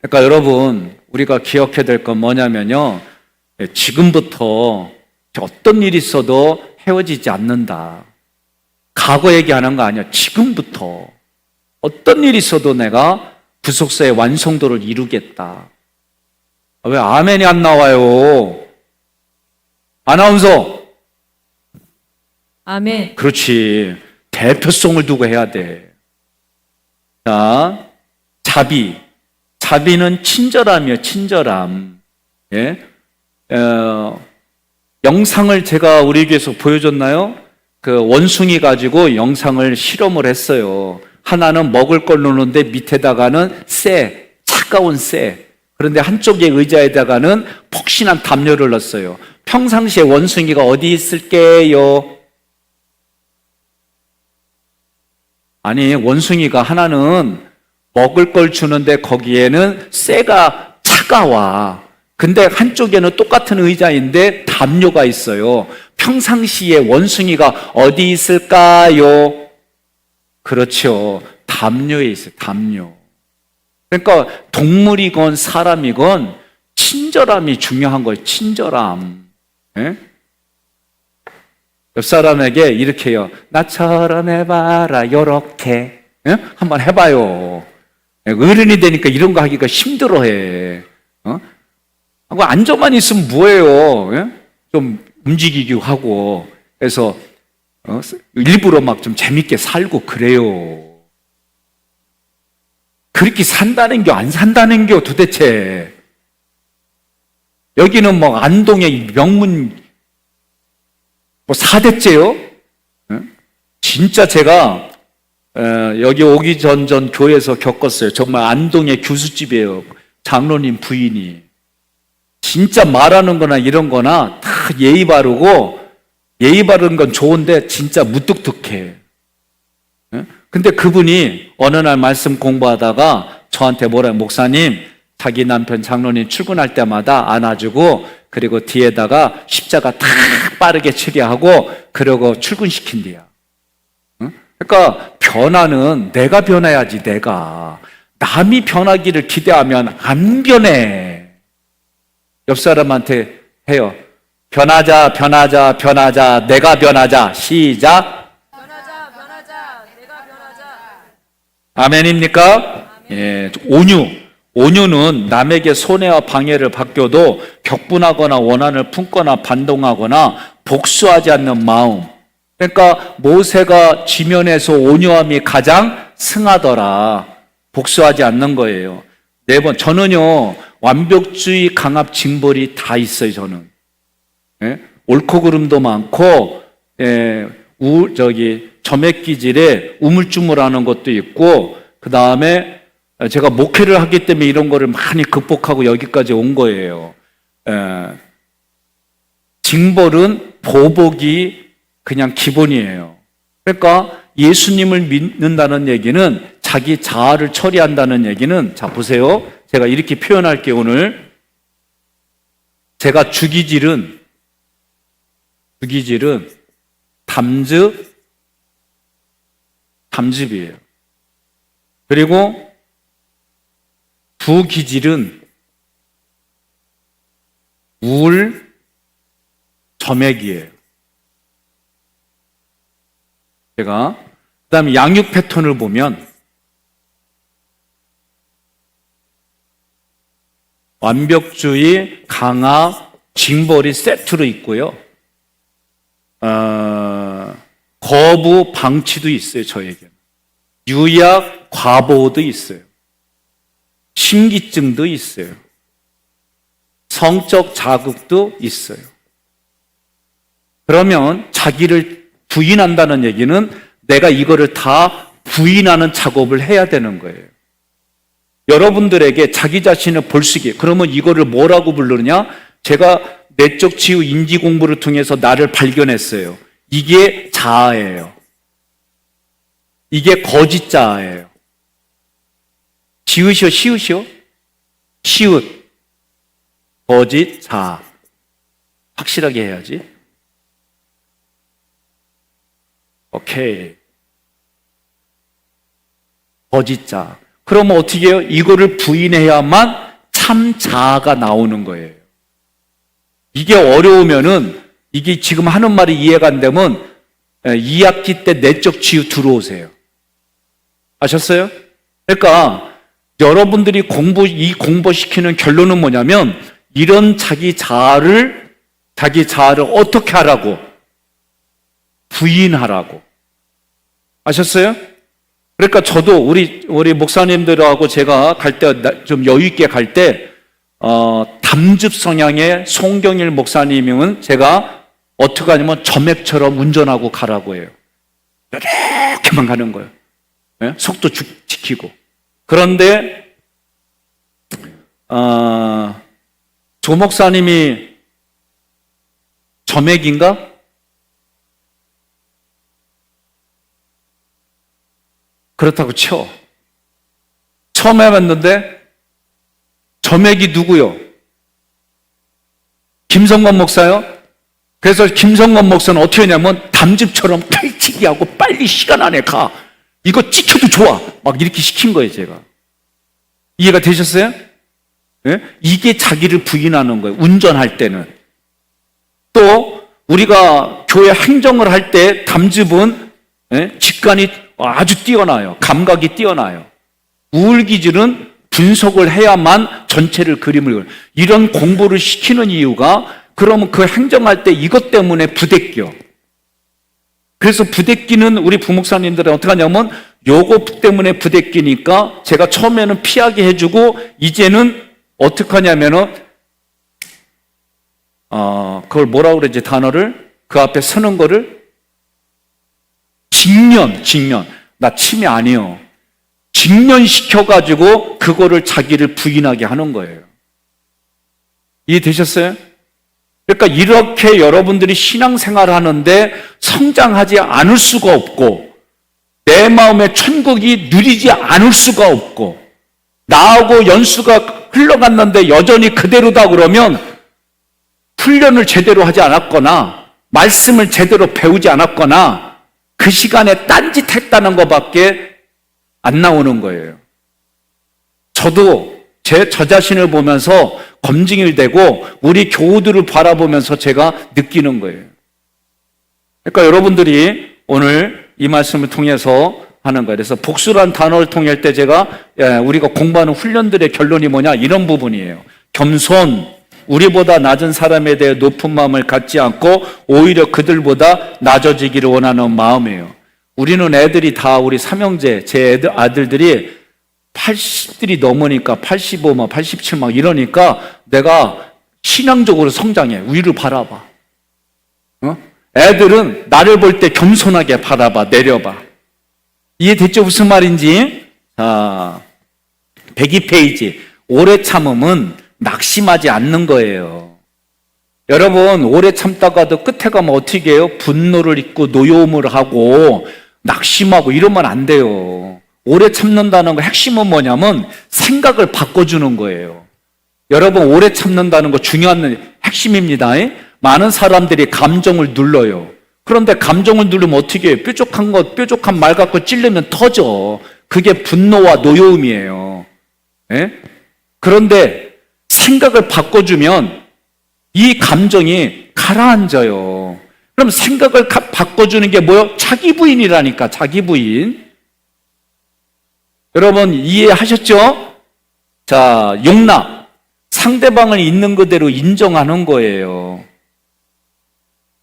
그러니까 여러분, 우리가 기억해야 될 건 뭐냐면요. 지금부터 어떤 일이 있어도 헤어지지 않는다. 과거 얘기하는 거 아니야. 지금부터 어떤 일이 있어도 내가 구속사의 완성도를 이루겠다. 왜 아멘이 안 나와요? 아나운서. 아멘. 그렇지. 대표성을 두고 해야 돼. 자, 자비. 자비는 친절함이에요. 친절함. 예? 영상을 제가 우리 교회에서 보여줬나요? 그 원숭이 가지고 영상을 실험을 했어요. 하나는 먹을 걸 놓는데 밑에다가는 쇠, 차가운 쇠. 그런데 한쪽에 의자에다가는 폭신한 담요를 넣었어요. 평상시에 원숭이가 어디 있을게요? 아니, 원숭이가 하나는 먹을 걸 주는데 거기에는 쇠가 차가워. 근데 한쪽에는 똑같은 의자인데 담요가 있어요. 평상시에 원숭이가 어디 있을까요? 그렇죠. 담요에 있어요. 담요. 그러니까 동물이건 사람이건 친절함이 중요한 거예요. 친절함. 예? 옆 사람에게 이렇게 해요. 나처럼 해봐라. 요렇게. 예? 한번 해봐요. 어른이 되니까 이런 거 하기가 힘들어해. 하고 앉아만 있으면 뭐예요? 예? 좀 움직이기도 하고. 그래서 일부러 막 좀 재밌게 살고 그래요. 그렇게 산다는 겨, 안 산다는 겨, 도대체. 여기는 뭐 안동의 명문 뭐 4대째요? 진짜 제가 여기 오기 전 교회에서 겪었어요. 정말 안동의 교수집이에요. 장로님 부인이. 진짜 말하는 거나 이런 거나 다 예의 바르고, 예의 바른 건 좋은데 진짜 무뚝뚝해. 근데 그분이 어느 날 말씀 공부하다가 저한테 뭐래요? 목사님, 자기 남편 장로님 출근할 때마다 안아주고, 그리고 뒤에다가 십자가 탁 빠르게 처리하고, 그러고 출근시킨대요. 그러니까 변화는 내가 변해야지. 내가 남이 변하기를 기대하면 안 변해. 옆 사람한테 해요. 변하자, 변하자, 변하자, 내가 변하자. 시작. 변하자, 변하자, 내가 변하자. 아멘입니까? 예, 온유는 남에게 손해와 방해를 받겨도 격분하거나 원한을 품거나 반동하거나 복수하지 않는 마음. 그러니까 모세가 지면에서 온유함이 가장 승하더라. 복수하지 않는 거예요. 4번, 저는요 완벽주의, 강압, 징벌이 다 있어요. 저는 옳고 그름도 많고, 점액기질에 우물쭈물하는 것도 있고, 그 다음에 제가 목회를 하기 때문에 이런 거를 많이 극복하고 여기까지 온 거예요. 징벌은 보복이 그냥 기본이에요. 그러니까 예수님을 믿는다는 얘기는 자기 자아를 처리한다는 얘기는, 자 보세요. 제가 이렇게 표현할게요. 오늘 제가 주기질은 담즙이에요. 그리고 부기질은 우울, 점액이에요. 제가 그다음에 양육 패턴을 보면 완벽주의, 강압, 징벌이 세트로 있고요. 거부, 방치도 있어요, 저에게는. 유약, 과보호도 있어요. 심기증도 있어요. 성적 자극도 있어요. 그러면 자기를 부인한다는 얘기는 내가 이거를 다 부인하는 작업을 해야 되는 거예요. 여러분들에게 자기 자신을 볼 수 있게, 그러면 이거를 뭐라고 부르느냐? 제가 내적 치유 인지 공부를 통해서 나를 발견했어요. 이게 자아예요. 이게 거짓 자아예요. 지읒이요, 시읒이요? 시읒. 거짓 자아. 확실하게 해야지. 오케이. 거짓 자아. 그러면 어떻게 해요? 이거를 부인해야만 참 자아가 나오는 거예요. 이게 어려우면은, 이게 지금 하는 말이 이해가 안 되면 2학기 때 내적 치유 들어오세요. 아셨어요? 그러니까 여러분들이 공부시키는 결론은 뭐냐면, 이런 자기 자아를 어떻게 하라고? 부인하라고. 아셨어요? 그러니까 저도 우리 목사님들하고 제가 갈 때 좀 여유 있게 갈 때 담즙 성향의 송경일 목사님은 제가 어떻게 하냐면 점액처럼 운전하고 가라고 해요. 이렇게만 가는 거예요. 네? 속도 지키고. 그런데 조 목사님이 점액인가? 그렇다고 쳐. 처음 해봤는데 점액이 누구요? 김성건 목사요? 그래서 김성건 목사는 어떻게 하냐면 담즙처럼 펼치기 하고 빨리 시간 안에 가. 이거 찍혀도 좋아. 막 이렇게 시킨 거예요, 제가. 이해가 되셨어요? 네? 이게 자기를 부인하는 거예요, 운전할 때는. 또 우리가 교회 행정을 할 때 담즙은 직관이 아주 뛰어나요. 감각이 뛰어나요. 우울기질은 분석을 해야만 전체를 그림을, 이런 공부를 시키는 이유가, 그러면 그 행정할 때 이것 때문에 부대껴. 그래서 부대끼는 우리 부목사님들은 어떻게 하냐면 요거 때문에 부대끼니까 제가 처음에는 피하게 해주고 이제는 어떻게 하냐면은 그걸 뭐라고 그러지, 단어를 그 앞에 서는 거를 직년. 나 치매 아니요. 직년시켜가지고 그거를 자기를 부인하게 하는 거예요. 이해되셨어요? 그러니까 이렇게 여러분들이 신앙생활을 하는데 성장하지 않을 수가 없고, 내 마음의 천국이 누리지 않을 수가 없고, 나하고 연수가 흘러갔는데 여전히 그대로다 그러면 훈련을 제대로 하지 않았거나 말씀을 제대로 배우지 않았거나 그 시간에 딴짓했다는 것밖에 안 나오는 거예요. 저도 저 자신을 보면서 검증이 되고 우리 교우들을 바라보면서 제가 느끼는 거예요. 그러니까 여러분들이 오늘 이 말씀을 통해서 하는 거예요. 그래서 복수란 단어를 통할 때 제가 우리가 공부하는 훈련들의 결론이 뭐냐, 이런 부분이에요. 겸손, 우리보다 낮은 사람에 대해 높은 마음을 갖지 않고 오히려 그들보다 낮아지기를 원하는 마음이에요. 우리는 애들이 다, 우리 삼형제, 제 아들들이 80들이 넘으니까 85, 87 이러니까 내가 신앙적으로 성장해. 위를 바라봐. 애들은 나를 볼 때 겸손하게 바라봐, 내려봐. 이해됐죠? 무슨 말인지? 102페이지. 오래 참음은 낙심하지 않는 거예요. 여러분, 오래 참다가도 끝에 가면 어떻게 해요? 분노를 잊고 노여움을 하고 낙심하고 이러면 안 돼요. 오래 참는다는 거 핵심은 뭐냐면 생각을 바꿔주는 거예요. 여러분, 오래 참는다는 거 중요한 핵심입니다. 많은 사람들이 감정을 눌러요. 그런데 감정을 누르면 어떻게 해요? 뾰족한 말 갖고 찔르면 터져. 그게 분노와 노여움이에요. 그런데 생각을 바꿔주면 이 감정이 가라앉아요. 그럼 생각을 바꿔주는 게 뭐예요? 자기 부인이라니까, 자기 부인. 여러분 이해하셨죠? 자, 용납. 상대방을 있는 그대로 인정하는 거예요.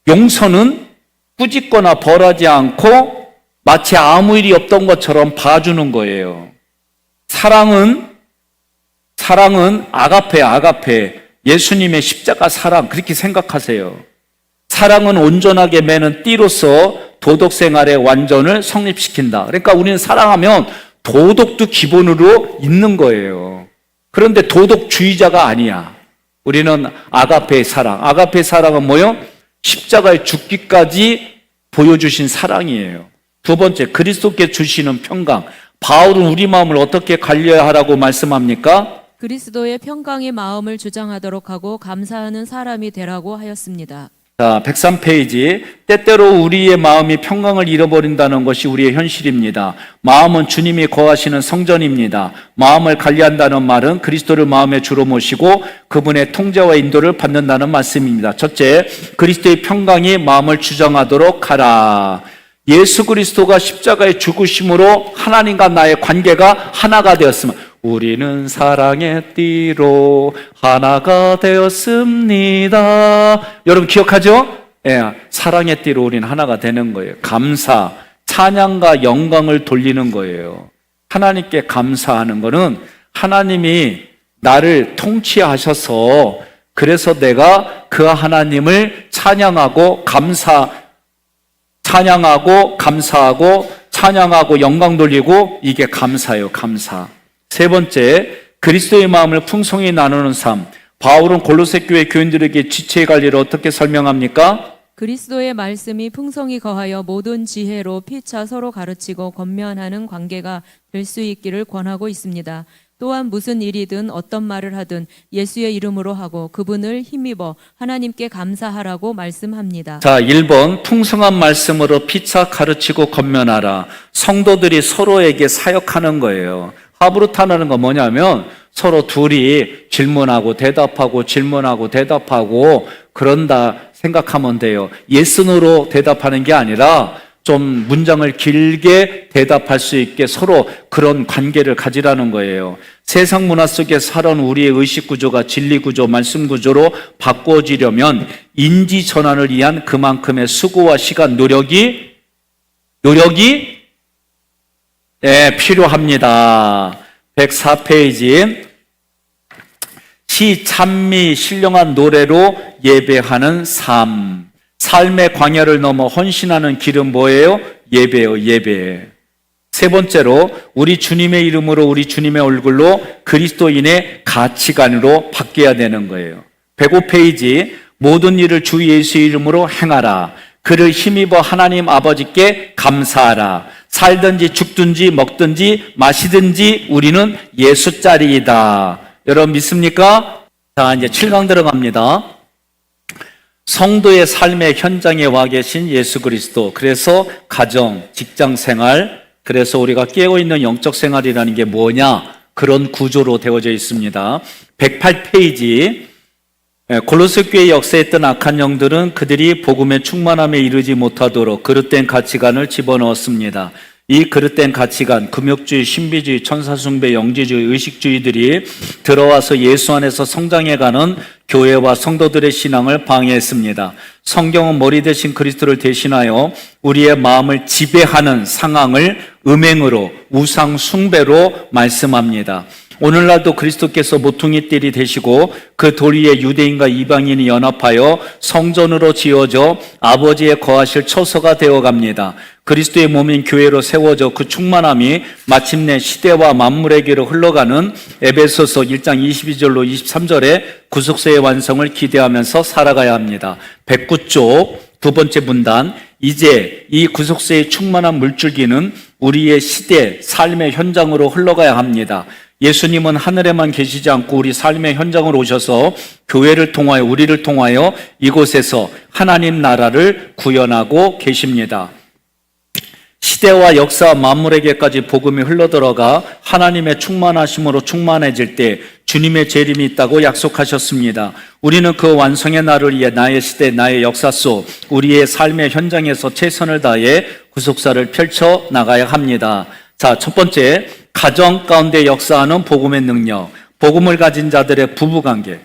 용서는 꾸짖거나 벌하지 않고 마치 아무 일이 없던 것처럼 봐주는 거예요. 사랑은 아가페, 예수님의 십자가 사랑, 그렇게 생각하세요. 사랑은 온전하게 매는 띠로서 도덕 생활의 완전을 성립시킨다. 그러니까 우리는 사랑하면 도덕도 기본으로 있는 거예요. 그런데 도덕주의자가 아니야. 우리는 아가페의 사랑. 아가페의 사랑은 뭐요? 십자가에 죽기까지 보여주신 사랑이에요. 두 번째, 그리스도께 주시는 평강. 바울은 우리 마음을 어떻게 관리해야 하라고 말씀합니까? 그리스도의 평강의 마음을 주장하도록 하고 감사하는 사람이 되라고 하였습니다. 자, 103페이지. 때때로 우리의 마음이 평강을 잃어버린다는 것이 우리의 현실입니다. 마음은 주님이 거하시는 성전입니다. 마음을 관리한다는 말은 그리스도를 마음의 주로 모시고 그분의 통제와 인도를 받는다는 말씀입니다. 첫째, 그리스도의 평강이 마음을 주장하도록 하라. 예수 그리스도가 십자가에 죽으심으로 하나님과 나의 관계가 하나가 되었으면 우리는 사랑의 띠로 하나가 되었습니다. 여러분 기억하죠? 예, 사랑의 띠로 우리는 하나가 되는 거예요. 감사, 찬양과 영광을 돌리는 거예요. 하나님께 감사하는 것은 하나님이 나를 통치하셔서 그래서 내가 그 하나님을 찬양하고 영광 돌리고 이게 감사예요. 감사. 세 번째, 그리스도의 마음을 풍성히 나누는 삶. 바울은 골로새 교회 교인들에게 지체의 관리를 어떻게 설명합니까? 그리스도의 말씀이 풍성히 거하여 모든 지혜로 피차 서로 가르치고 권면하는 관계가 될 수 있기를 권하고 있습니다. 또한 무슨 일이든 어떤 말을 하든 예수의 이름으로 하고 그분을 힘입어 하나님께 감사하라고 말씀합니다. 자, 1번 풍성한 말씀으로 피차 가르치고 권면하라. 성도들이 서로에게 사역하는 거예요. 하브루타라는 건 뭐냐면 서로 둘이 질문하고 대답하고 그런다 생각하면 돼요. 예스노로 대답하는 게 아니라 좀 문장을 길게 대답할 수 있게 서로 그런 관계를 가지라는 거예요. 세상 문화 속에 살아온 우리의 의식 구조가 진리 구조, 말씀 구조로 바꿔지려면 인지 전환을 위한 그만큼의 수고와 시간, 노력이 필요합니다. 104페이지. 시, 찬미, 신령한 노래로 예배하는 삶. 삶의 광야를 넘어 헌신하는 길은 뭐예요? 예배예요, 예배. 세 번째로, 우리 주님의 이름으로 우리 주님의 얼굴로 그리스도인의 가치관으로 바뀌어야 되는 거예요. 105페이지. 모든 일을 주 예수의 이름으로 행하라. 그를 힘입어 하나님 아버지께 감사하라. 살든지 죽든지 먹든지 마시든지 우리는 예수 자리이다. 여러분 믿습니까? 자, 이제 7강 들어갑니다. 성도의 삶의 현장에 와 계신 예수 그리스도. 그래서 가정, 직장 생활, 그래서 우리가 깨어 있는 영적 생활이라는 게 뭐냐? 그런 구조로 되어져 있습니다. 108페이지. 골로새 교회 역사에 있던 악한 영들은 그들이 복음의 충만함에 이르지 못하도록 그릇된 가치관을 집어넣었습니다. 이 그릇된 가치관, 금욕주의, 신비주의, 천사숭배, 영지주의, 의식주의들이 들어와서 예수 안에서 성장해가는 교회와 성도들의 신앙을 방해했습니다. 성경은 머리 대신 그리스도를 대신하여 우리의 마음을 지배하는 상황을 음행으로, 우상 숭배로 말씀합니다. 오늘날도 그리스도께서 모퉁이 뜰이 되시고 그 돌 위에 유대인과 이방인이 연합하여 성전으로 지어져 아버지의 거하실 처소가 되어갑니다. 그리스도의 몸인 교회로 세워져 그 충만함이 마침내 시대와 만물에게로 흘러가는 에베소서 1장 22절로 23절의 구속세의 완성을 기대하면서 살아가야 합니다. 109쪽 두 번째 문단. 이제 이 구속세의 충만한 물줄기는 우리의 시대, 삶의 현장으로 흘러가야 합니다. 예수님은 하늘에만 계시지 않고 우리 삶의 현장으로 오셔서 교회를 통하여, 우리를 통하여 이곳에서 하나님 나라를 구현하고 계십니다. 시대와 역사 만물에게까지 복음이 흘러들어가 하나님의 충만하심으로 충만해질 때 주님의 재림이 있다고 약속하셨습니다. 우리는 그 완성의 날을 위해 나의 시대, 나의 역사 속 우리의 삶의 현장에서 최선을 다해 구속사를 펼쳐 나가야 합니다. 자, 첫 번째, 가정 가운데 역사하는 복음의 능력. 복음을 가진 자들의 부부관계.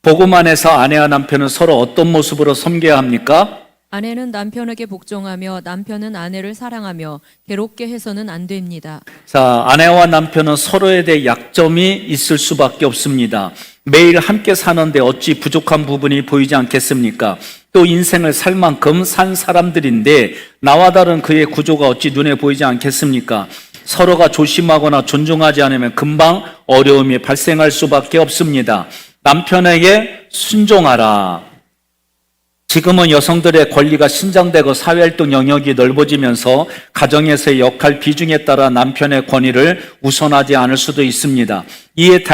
복음 안에서 아내와 남편은 서로 어떤 모습으로 섬겨야 합니까? 아내는 남편에게 복종하며 남편은 아내를 사랑하며 괴롭게 해서는 안 됩니다. 자, 아내와 남편은 서로에 대해 약점이 있을 수밖에 없습니다. 매일 함께 사는데 어찌 부족한 부분이 보이지 않겠습니까? 또 인생을 살 만큼 산 사람들인데 나와 다른 그의 구조가 어찌 눈에 보이지 않겠습니까? 서로가 조심하거나 존중하지 않으면 금방 어려움이 발생할 수밖에 없습니다. 남편에게 순종하라. 지금은 여성들의 권리가 신장되고 사회활동 영역이 넓어지면서 가정에서의 역할 비중에 따라 남편의 권위를 우선하지 않을 수도 있습니다. 이에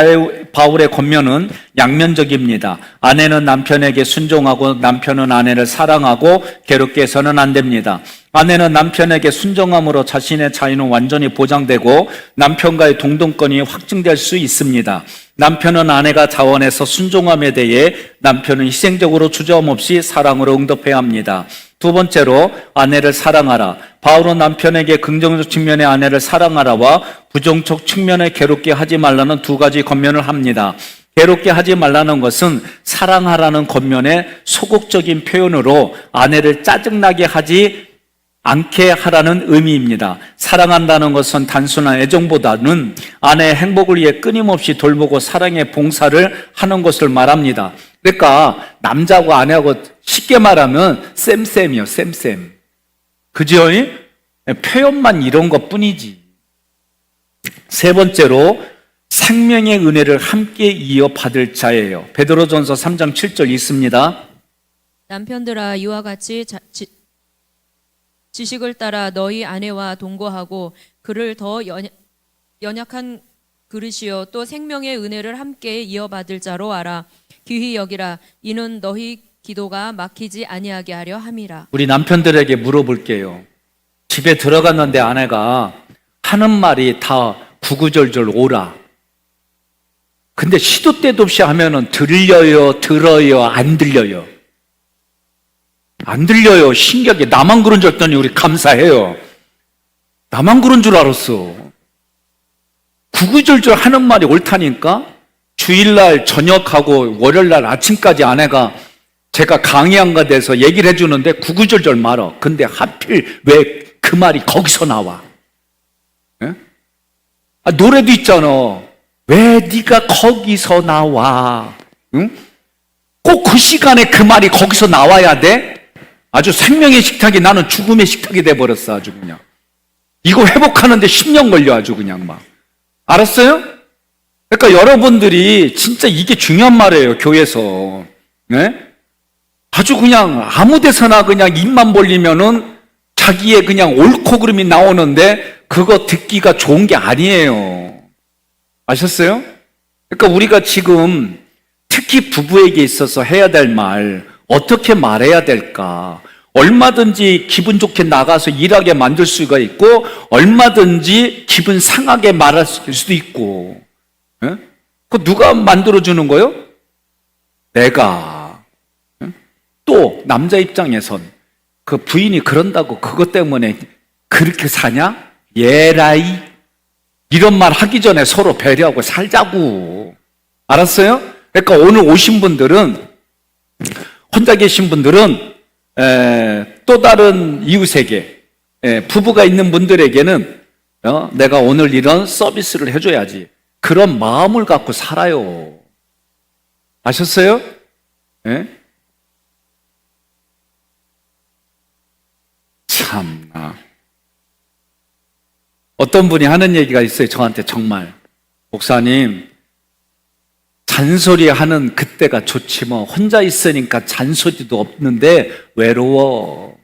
바울의 권면은 양면적입니다. 아내는 남편에게 순종하고 남편은 아내를 사랑하고 괴롭게 해서는 안 됩니다. 아내는 남편에게 순종함으로 자신의 자유는 완전히 보장되고 남편과의 동등권이 확증될 수 있습니다. 남편은 아내가 자원해서 순종함에 대해 남편은 희생적으로 주저함없이 사랑으로 응답해야 합니다. 두 번째로 아내를 사랑하라. 바울은 남편에게 긍정적 측면의 아내를 사랑하라와 부정적 측면에 괴롭게 하지 말라는 두 가지 권면을 합니다. 괴롭게 하지 말라는 것은 사랑하라는 권면의 소극적인 표현으로 아내를 짜증나게 하지 않게 하라는 의미입니다. 사랑한다는 것은 단순한 애정보다는 아내의 행복을 위해 끊임없이 돌보고 사랑의 봉사를 하는 것을 말합니다. 그러니까 남자하고 아내하고 쉽게 말하면 쌤쌤이요, 쌤쌤. 그죠? 표현만 이런 것 뿐이지. 세 번째로 생명의 은혜를 함께 이어받을 자예요. 베드로전서 3장 7절 있습니다. 남편들아 이와 같이 지식을 따라 너희 아내와 동거하고 그를 더 연약한 그릇이요 또 생명의 은혜를 함께 이어받을 자로 알아. 귀히 여기라. 이는 너희 기도가 막히지 아니하게 하려 함이라. 우리 남편들에게 물어볼게요. 집에 들어갔는데 아내가 하는 말이 다 구구절절 오라. 근데 시도 때도 없이 하면은 들려요, 들어요, 안 들려요. 안 들려요. 신기하게 나만 그런 줄 알았더니 우리 감사해요. 나만 그런 줄 알았어. 구구절절 하는 말이 옳다니까. 주일날 저녁하고 월요일날 아침까지 아내가 제가 강의한가 돼서 얘기를 해주는데 구구절절 말어. 근데 하필 왜 그 말이 거기서 나와? 예? 노래도 있잖아. 왜 네가 거기서 나와? 응? 꼭 그 시간에 그 말이 거기서 나와야 돼? 아주 생명의 식탁이 나는 죽음의 식탁이 돼버렸어. 아주 그냥 이거 회복하는데 10년 걸려. 아주 그냥 막. 알았어요? 그러니까 여러분들이 진짜 이게 중요한 말이에요. 교회에서. 네? 아주 그냥 아무 데서나 그냥 입만 벌리면은 자기의 그냥 옳고 그름이 나오는데 그거 듣기가 좋은 게 아니에요. 아셨어요? 그러니까 우리가 지금 특히 부부에게 있어서 해야 될 말, 어떻게 말해야 될까? 얼마든지 기분 좋게 나가서 일하게 만들 수가 있고 얼마든지 기분 상하게 말할 수도 있고. 예? 그거 누가 만들어주는 거예요? 내가. 예? 또 남자 입장에선 그 부인이 그런다고 그것 때문에 그렇게 사냐? 예라이. 이런 말 하기 전에 서로 배려하고 살자고. 알았어요? 그러니까 오늘 오신 분들은, 혼자 계신 분들은 또 다른 이웃에게, 부부가 있는 분들에게는 내가 오늘 이런 서비스를 해줘야지. 그런 마음을 갖고 살아요. 아셨어요? 예? 참나. 어떤 분이 하는 얘기가 있어요. 저한테 정말. 목사님, 잔소리하는 그때가 좋지 뭐. 혼자 있으니까 잔소리도 없는데 외로워.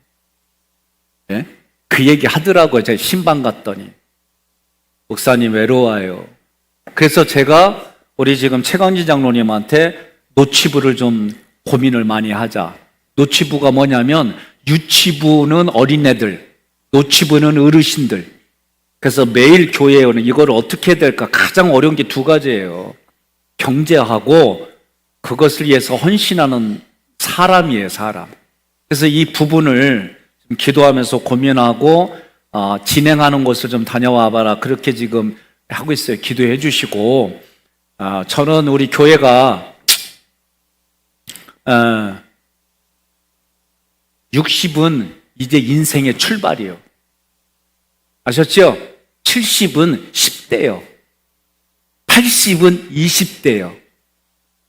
예? 그 얘기 하더라고요. 제가 신방 갔더니. 목사님 외로워요. 그래서 제가 우리 지금 최강지 장로님한테 노치부를 좀 고민을 많이 하자. 노치부가 뭐냐면 유치부는 어린애들, 노치부는 어르신들. 그래서 매일 교회에 오는 이걸 어떻게 해야 될까? 가장 어려운 게 두 가지예요. 경제하고 그것을 위해서 헌신하는 사람이에요, 사람. 그래서 이 부분을 좀 기도하면서 고민하고 진행하는 곳을 좀 다녀와 봐라. 그렇게 지금 하고 있어요. 기도해 주시고. 저는 우리 교회가 60은 이제 인생의 출발이에요. 아셨죠? 70은 10대요. 80은 20대요.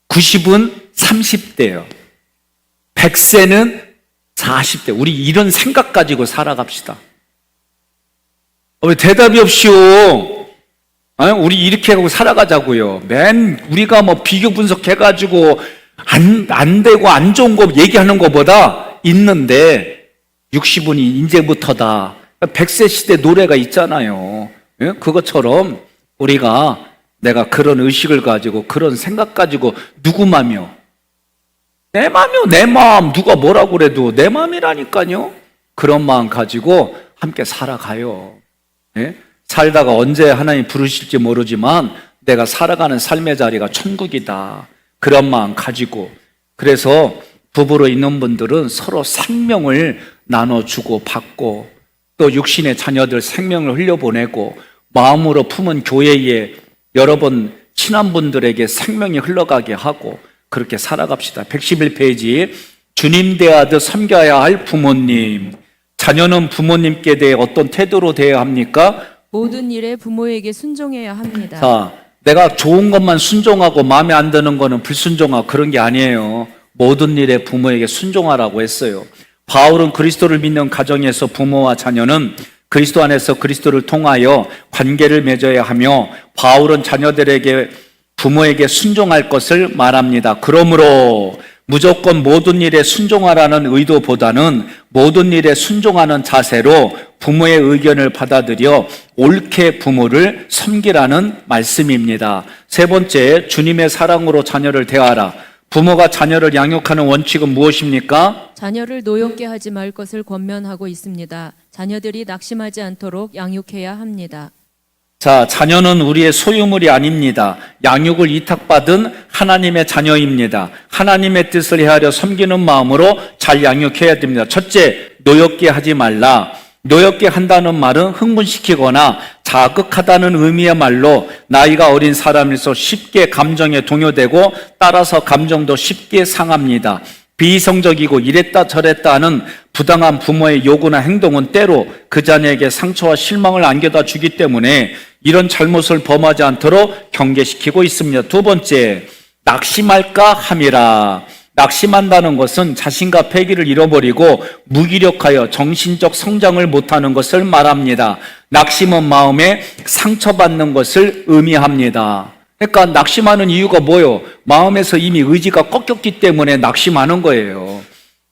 90은 30대요. 100세는 40대. 우리 이런 생각 가지고 살아갑시다. 왜 대답이 없이요? 우리 이렇게 하고 살아가자고요. 우리가 뭐 비교 분석해가지고 안 되고 안 좋은 거 얘기하는 것보다 있는데 60분이 이제부터다. 100세 시대 노래가 있잖아요. 그것처럼 우리가 내가 그런 의식을 가지고 그런 생각 가지고 누구 맘이요? 내 맘이요. 내 마음. 누가 뭐라고 그래도 내 마음이라니까요. 그런 마음 가지고 함께 살아가요. 살다가 언제 하나님 부르실지 모르지만 내가 살아가는 삶의 자리가 천국이다. 그런 마음 가지고, 그래서 부부로 있는 분들은 서로 생명을 나눠주고 받고, 또 육신의 자녀들 생명을 흘려보내고, 마음으로 품은 교회에 여러분 친한 분들에게 생명이 흘러가게 하고, 그렇게 살아갑시다. 111페이지. 주님 대하듯 섬겨야 할 부모님. 자녀는 부모님께 대해 어떤 태도로 대해야 합니까? 모든 일에 부모에게 순종해야 합니다. 자, 내가 좋은 것만 순종하고 마음에 안 드는 거는 불순종하고 그런 게 아니에요. 모든 일에 부모에게 순종하라고 했어요. 바울은 그리스도를 믿는 가정에서 부모와 자녀는 그리스도 안에서 그리스도를 통하여 관계를 맺어야 하며, 바울은 자녀들에게 부모에게 순종할 것을 말합니다. 그러므로 무조건 모든 일에 순종하라는 의도보다는 모든 일에 순종하는 자세로 부모의 의견을 받아들여 옳게 부모를 섬기라는 말씀입니다. 세 번째, 주님의 사랑으로 자녀를 대하라. 부모가 자녀를 양육하는 원칙은 무엇입니까? 자녀를 노엽게 하지 말 것을 권면하고 있습니다. 자녀들이 낙심하지 않도록 양육해야 합니다. 자, 자녀는 우리의 소유물이 아닙니다. 양육을 위탁받은 하나님의 자녀입니다. 하나님의 뜻을 헤아려 섬기는 마음으로 잘 양육해야 됩니다. 첫째, 노엽게 하지 말라. 노엽게 한다는 말은 흥분시키거나 자극하다는 의미의 말로, 나이가 어린 사람일수록 쉽게 감정에 동요되고 따라서 감정도 쉽게 상합니다. 비이성적이고 이랬다 저랬다 하는 부당한 부모의 요구나 행동은 때로 그 자녀에게 상처와 실망을 안겨다 주기 때문에 이런 잘못을 범하지 않도록 경계시키고 있습니다. 두 번째, 낙심할까 함이라. 낙심한다는 것은 자신과 패기를 잃어버리고 무기력하여 정신적 성장을 못하는 것을 말합니다. 낙심은 마음에 상처받는 것을 의미합니다. 그러니까 낙심하는 이유가 뭐예요? 마음에서 이미 의지가 꺾였기 때문에 낙심하는 거예요.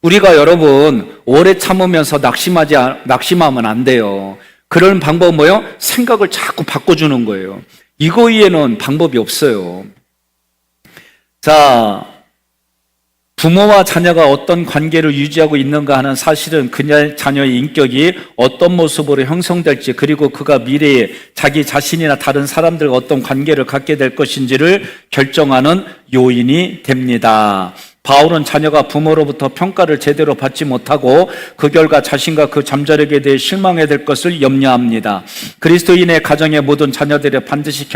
우리가 여러분 오래 참으면서 낙심하면 안 돼요. 그런 방법은 뭐예요? 생각을 자꾸 바꿔주는 거예요. 이거 외에는 방법이 없어요. 자, 부모와 자녀가 어떤 관계를 유지하고 있는가 하는 사실은 그 자녀의 인격이 어떤 모습으로 형성될지, 그리고 그가 미래에 자기 자신이나 다른 사람들과 어떤 관계를 갖게 될 것인지를 결정하는 요인이 됩니다. 바울은 자녀가 부모로부터 평가를 제대로 받지 못하고 그 결과 자신과 그 잠자력에 대해 실망해야 될 것을 염려합니다. 그리스도인의 가정의 모든 자녀들이 반드시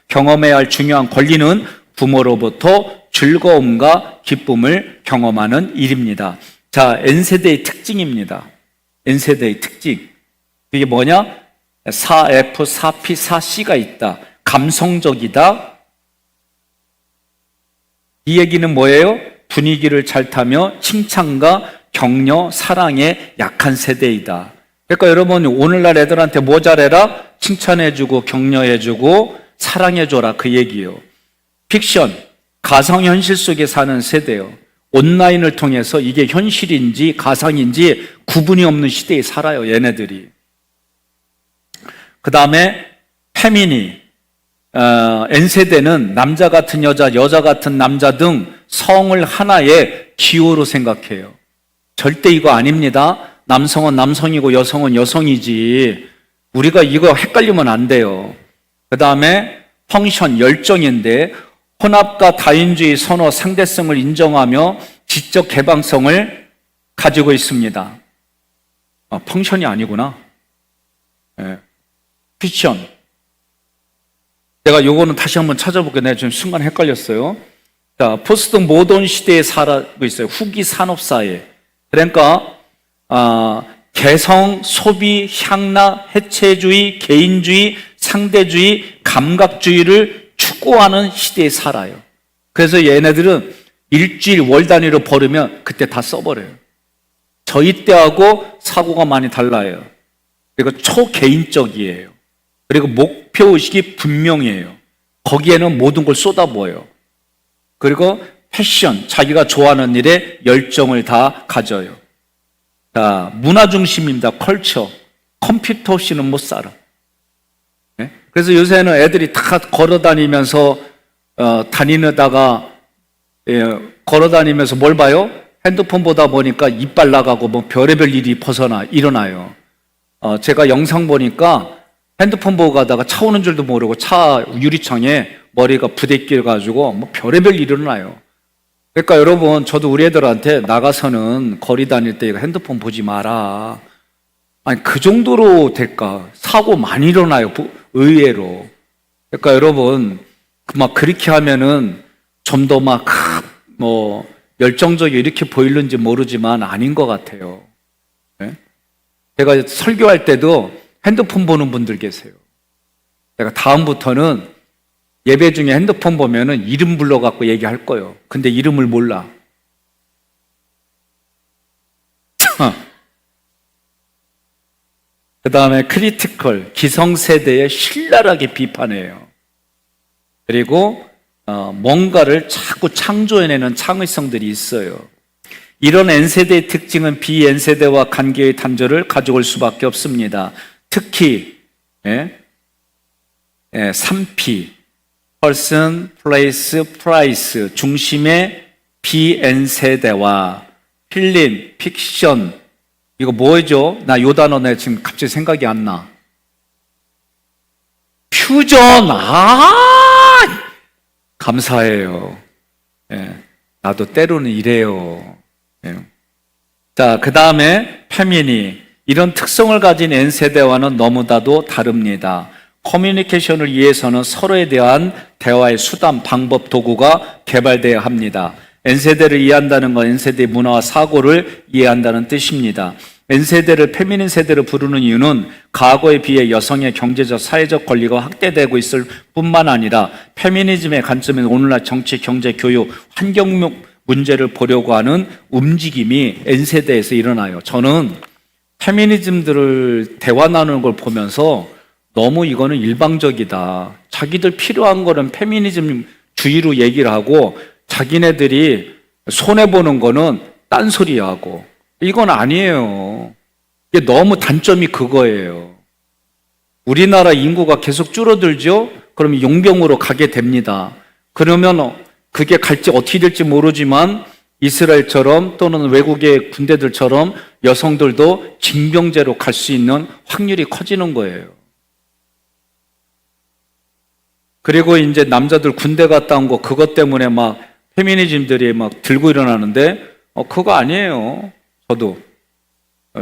경험해야 할 중요한 권리는 부모로부터 즐거움과 기쁨을 경험하는 일입니다. 자, N세대의 특징입니다. N세대의 특징. 이게 뭐냐? 4F, 4P, 4C가 있다. 감성적이다. 이 얘기는 뭐예요? 분위기를 잘 타며 칭찬과 격려, 사랑에 약한 세대이다. 그러니까 여러분, 오늘날 애들한테 뭐 잘해라? 칭찬해주고 격려해주고 사랑해줘라, 그 얘기예요. 픽션, 가상현실 속에 사는 세대요. 온라인을 통해서 이게 현실인지 가상인지 구분이 없는 시대에 살아요, 얘네들이. 그 다음에 페미니, N세대는 남자 같은 여자, 여자 같은 남자 등 성을 하나의 기호로 생각해요. 절대 이거 아닙니다. 남성은 남성이고 여성은 여성이지. 우리가 이거 헷갈리면 안 돼요. 그 다음에 펑션, 열정인데 혼합과 다인주의 선호, 상대성을 인정하며 지적 개방성을 가지고 있습니다. 펑션이 아니구나. 네. 픽션. 제가 요거는 다시 한번 찾아볼게요. 내가 지금 순간 헷갈렸어요. 자, 포스트 모던 시대에 살고 있어요. 후기 산업사회. 그러니까, 개성, 소비, 향락, 해체주의, 개인주의, 상대주의, 감각주의를 추구하는 시대에 살아요. 그래서 얘네들은 일주일, 월 단위로 벌으면 그때 다 써버려요. 저희 때하고 사고가 많이 달라요. 그리고 초개인적이에요. 그리고 목표의식이 분명해요. 거기에는 모든 걸 쏟아부어요. 그리고 패션, 자기가 좋아하는 일에 열정을 다 가져요. 자, 문화 중심입니다. 컬처. 컴퓨터 없이는 못 살아. 네? 그래서 요새는 애들이 다 걸어 다니면서 다니다가 걸어 다니면서 뭘 봐요? 핸드폰 보다 보니까 이빨 나가고 뭐 별의별 일이 일어나요. 제가 영상 보니까 핸드폰 보고 가다가 차 오는 줄도 모르고 차 유리창에 머리가 부대끼려 가지고 뭐 별의별 일이 일어나요. 그러니까 여러분, 저도 우리 애들한테 나가서는 거리 다닐 때 핸드폰 보지 마라. 아니, 그 정도로 될까? 사고 많이 일어나요, 의외로. 그러니까 여러분, 막 그렇게 하면은 좀 더 막, 열정적이 이렇게 보이는지 모르지만 아닌 것 같아요. 네? 제가 설교할 때도 핸드폰 보는 분들 계세요. 내가 다음부터는 예배 중에 핸드폰 보면은 이름 불러갖고 얘기할 거예요. 근데 이름을 몰라. 그 다음에 크리티컬, 기성세대의 신랄하게 비판해요. 그리고 뭔가를 자꾸 창조해내는 창의성들이 있어요. 이런 N세대의 특징은 B-N세대와 관계의 단절을 가져올 수밖에 없습니다. 특히 3P, Person, Place, Price 중심의 B-N세대와 필름, 픽션, 이거 뭐죠? 나 요 단어 내가 지금 갑자기 생각이 안 나. 퓨전, 감사해요. 나도 때로는 이래요. 자, 그 다음에 페미니. 이런 특성을 가진 N세대와는 너무나도 다릅니다. 커뮤니케이션을 위해서는 서로에 대한 대화의 수단, 방법, 도구가 개발되어야 합니다. N세대를 이해한다는 건 N세대의 문화와 사고를 이해한다는 뜻입니다. N세대를 페미닌 세대로 부르는 이유는 과거에 비해 여성의 경제적, 사회적 권리가 확대되고 있을 뿐만 아니라 페미니즘의 관점에서 오늘날 정치, 경제, 교육, 환경 문제를 보려고 하는 움직임이 N세대에서 일어나요. 저는 페미니즘들을 대화 나누는 걸 보면서 너무 이거는 일방적이다. 자기들 필요한 거는 페미니즘 주의로 얘기를 하고 자기네들이 손해보는 거는 딴소리하고 이건 아니에요. 이게 너무 단점이 그거예요. 우리나라 인구가 계속 줄어들죠? 그러면 용병으로 가게 됩니다. 그러면 그게 갈지 어떻게 될지 모르지만 이스라엘처럼 또는 외국의 군대들처럼 여성들도 징병제로 갈 수 있는 확률이 커지는 거예요. 그리고 이제 남자들 군대 갔다 온 거 그것 때문에 막 페미니즘들이 막 들고 일어나는데 그거 아니에요.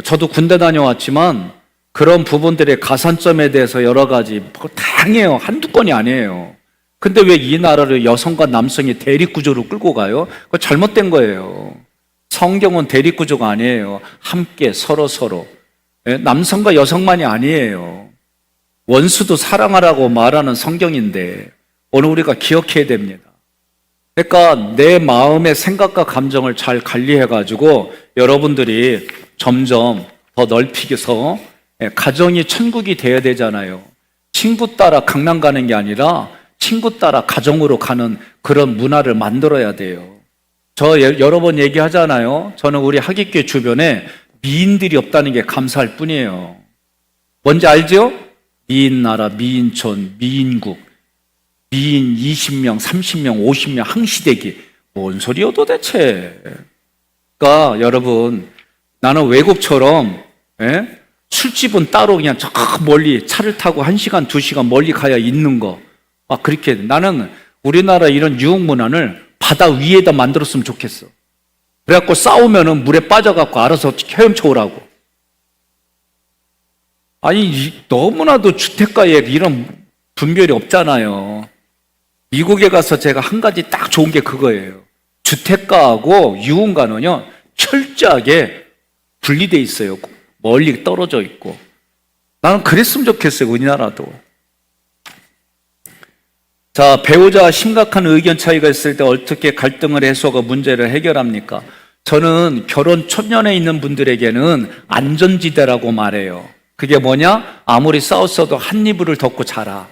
저도 군대 다녀왔지만 그런 부분들의 가산점에 대해서 여러 가지 다양해요. 한두 건이 아니에요. 근데 왜 이 나라를 여성과 남성이 대립구조로 끌고 가요? 그거 잘못된 거예요. 성경은 대립구조가 아니에요. 함께 서로. 남성과 여성만이 아니에요. 원수도 사랑하라고 말하는 성경인데 오늘 우리가 기억해야 됩니다. 그러니까 내 마음의 생각과 감정을 잘 관리해가지고 여러분들이 점점 더 넓히게서 가정이 천국이 돼야 되잖아요. 친구 따라 강남 가는 게 아니라 친구 따라 가정으로 가는 그런 문화를 만들어야 돼요. 저 여러 번 얘기하잖아요. 저는 우리 하객교회 주변에 미인들이 없다는 게 감사할 뿐이에요. 뭔지 알죠? 미인나라, 미인촌, 미인국, 미인 20명, 30명, 50명 항시대기. 뭔 소리요 도대체. 그러니까 여러분, 나는 외국처럼 술집은 따로 그냥 저 멀리 차를 타고 1시간, 2시간 멀리 가야 있는 거. 그렇게 나는 우리나라 이런 유흥 문화를 바다 위에다 만들었으면 좋겠어. 그래갖고 싸우면은 물에 빠져갖고 알아서 헤엄쳐 오라고. 아니, 너무나도 주택가에 이런 분별이 없잖아요. 미국에 가서 제가 한 가지 딱 좋은 게 그거예요. 주택가하고 유흥가는요, 철저하게 분리돼 있어요. 멀리 떨어져 있고. 나는 그랬으면 좋겠어요, 우리나라도. 자, 배우자와 심각한 의견 차이가 있을 때 어떻게 갈등을 해소하고 문제를 해결합니까? 저는 결혼 초년에 있는 분들에게는 안전지대라고 말해요. 그게 뭐냐? 아무리 싸웠어도 한 이불을 덮고 자라.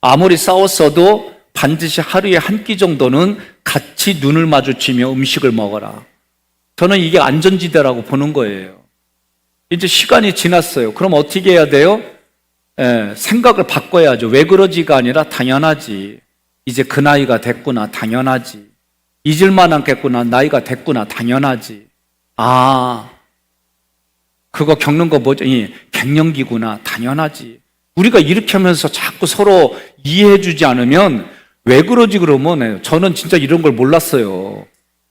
아무리 싸웠어도 반드시 하루에 한 끼 정도는 같이 눈을 마주치며 음식을 먹어라. 저는 이게 안전지대라고 보는 거예요. 이제 시간이 지났어요. 그럼 어떻게 해야 돼요? 생각을 바꿔야죠. 왜 그러지가 아니라 당연하지. 이제 그 나이가 됐구나. 당연하지. 잊을만 하겠구나. 나이가 됐구나. 당연하지. 그거 겪는 거 뭐죠? 갱년기구나. 당연하지. 우리가 이렇게 하면서 자꾸 서로 이해해주지 않으면 왜 그러지 그러면 저는 진짜 이런 걸 몰랐어요.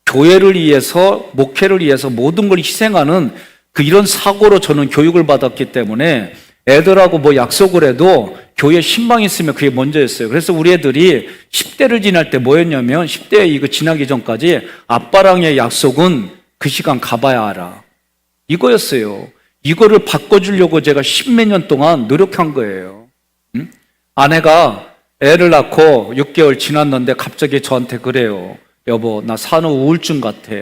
교회를 위해서, 목회를 위해서 모든 걸 희생하는 이런 사고로 저는 교육을 받았기 때문에 애들하고 뭐 약속을 해도 교회 신방 있으면 그게 먼저였어요. 그래서 우리 애들이 10대를 지날 때 뭐였냐면 10대 이거 지나기 전까지 아빠랑의 약속은 그 시간 가봐야 알아. 이거였어요. 이거를 바꿔주려고 제가 10몇 년 동안 노력한 거예요. 아내가 애를 낳고 6개월 지났는데 갑자기 저한테 그래요. 여보, 나 산후 우울증 같아.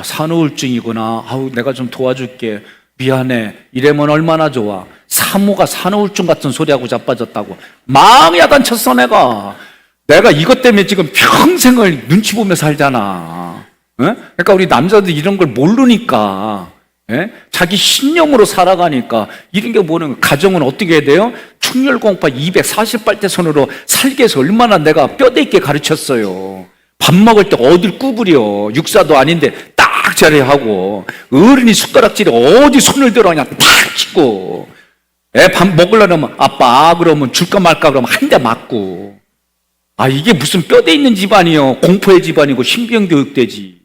산후 우울증이구나. 내가 좀 도와줄게. 미안해. 이러면 얼마나 좋아. 사모가 산후 우울증 같은 소리하고 자빠졌다고. 망 야단쳤어 내가 이것 때문에 지금 평생을 눈치 보며 살잖아. 그러니까 우리 남자들 이런 걸 모르니까 자기 신념으로 살아가니까 이런 게 뭐는 거야. 가정은 어떻게 해야 돼요? 충렬공파 240발대선으로 살게 해서 얼마나 내가 뼈대 있게 가르쳤어요. 밥 먹을 때 어딜 구부려. 육사도 아닌데 딱 자리하고 어른이 숟가락질에 어디 손을 들어 그냥 탁 치고 애 밥 먹으려면 아빠 그러면 줄까 말까 그러면 한 대 맞고 이게 무슨 뼈대 있는 집안이요. 공포의 집안이고 신병교육되지.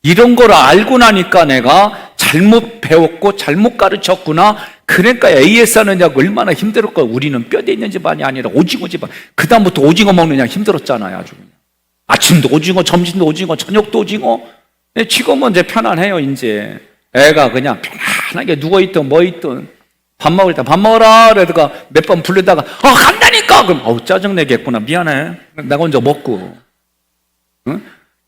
이런 걸 알고 나니까 내가 잘못 배웠고 잘못 가르쳤구나. 그러니까 AS 하느냐고 얼마나 힘들었고 우리는 뼈대 있는 집안이 아니라 오징어 집안. 그 다음부터 오징어 먹느냐 힘들었잖아요. 아주 아침도 오징어, 점심도 오징어, 저녁도 오징어. 지금은 이제 편안해요. 이제 애가 그냥 편안하게 누워있든 뭐있든 밥 먹을 때 밥 먹어라 그러다가 몇 번 부르다가 간다니까 그럼 짜증내겠구나. 미안해. 내가 먼저 먹고.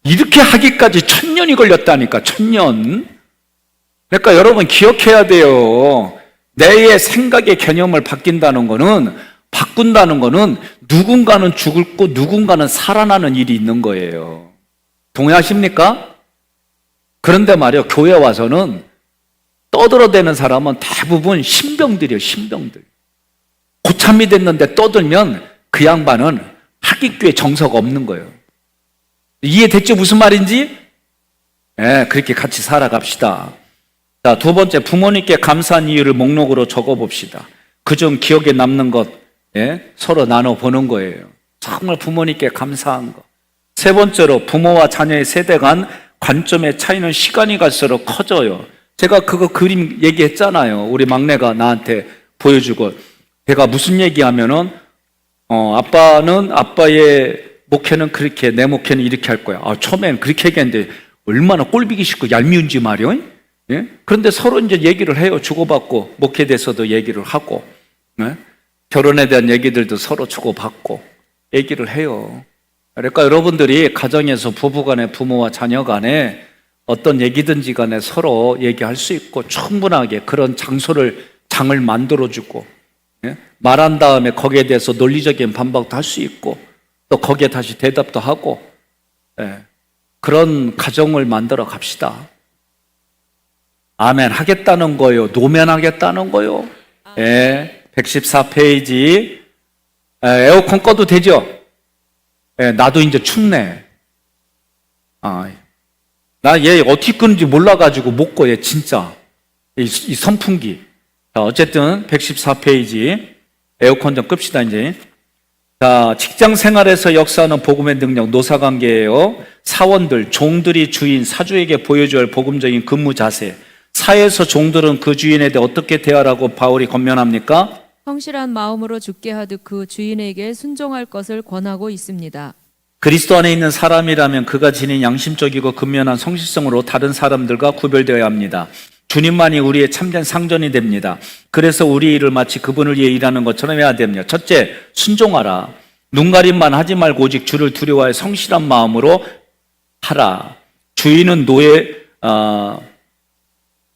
이렇게 하기까지 1000년이 걸렸다니까. 1000년. 그러니까 여러분 기억해야 돼요. 내의 생각의 개념을 바꾼다는 거는 누군가는 죽고 누군가는 살아나는 일이 있는 거예요. 동의하십니까? 그런데 말이요, 교회 와서는 떠들어대는 사람은 대부분 신병들이에요. 신병들. 고참이 됐는데 떠들면 그 양반은 학기교회 정서가 없는 거예요. 이해됐죠? 무슨 말인지? 그렇게 같이 살아갑시다. 자, 두 번째, 부모님께 감사한 이유를 목록으로 적어봅시다. 그중 기억에 남는 것 서로 나눠보는 거예요. 정말 부모님께 감사한 것. 세 번째로, 부모와 자녀의 세대 간 관점의 차이는 시간이 갈수록 커져요. 제가 그거 그림 얘기했잖아요. 우리 막내가 나한테 보여주고. 걔가 무슨 얘기하면은 아빠는 아빠의 목회는 그렇게, 내 목회는 이렇게 할 거야. 처음에는 그렇게 얘기했는데 얼마나 꼴보기 싫고 얄미운지 말이요. 그런데 서로 이제 얘기를 해요. 주고받고 목회에 대해서도 얘기를 하고 결혼에 대한 얘기들도 서로 주고받고 얘기를 해요. 그러니까 여러분들이 가정에서 부부간에, 부모와 자녀간에 어떤 얘기든지 간에 서로 얘기할 수 있고 충분하게 그런 장을 만들어주고 말한 다음에 거기에 대해서 논리적인 반박도 할 수 있고 또 거기에 다시 대답도 하고 그런 가정을 만들어 갑시다. 아멘 하겠다는 거요? 노면하겠다는 거요? 114페이지. 에어컨 꺼도 되죠? 나도 이제 춥네. 나 얘 어떻게 끄는지 몰라가지고 못 꺼, 얘 진짜. 이 선풍기. 자, 어쨌든 114페이지. 에어컨 좀 끕시다, 이제. 자, 직장 생활에서 역사하는 복음의 능력, 노사관계예요. 사원들, 종들이 주인, 사주에게 보여줘야 할 복음적인 근무 자세. 사회에서 종들은 그 주인에 대해 어떻게 대하라고 바울이 권면합니까? 성실한 마음으로 죽게 하듯 그 주인에게 순종할 것을 권하고 있습니다. 그리스도 안에 있는 사람이라면 그가 지닌 양심적이고 근면한 성실성으로 다른 사람들과 구별되어야 합니다. 주님만이 우리의 참된 상전이 됩니다. 그래서 우리 일을 마치 그분을 위해 일하는 것처럼 해야 됩니다. 첫째, 순종하라. 눈가림만 하지 말고 오직 주를 두려워하여 성실한 마음으로 하라. 주인은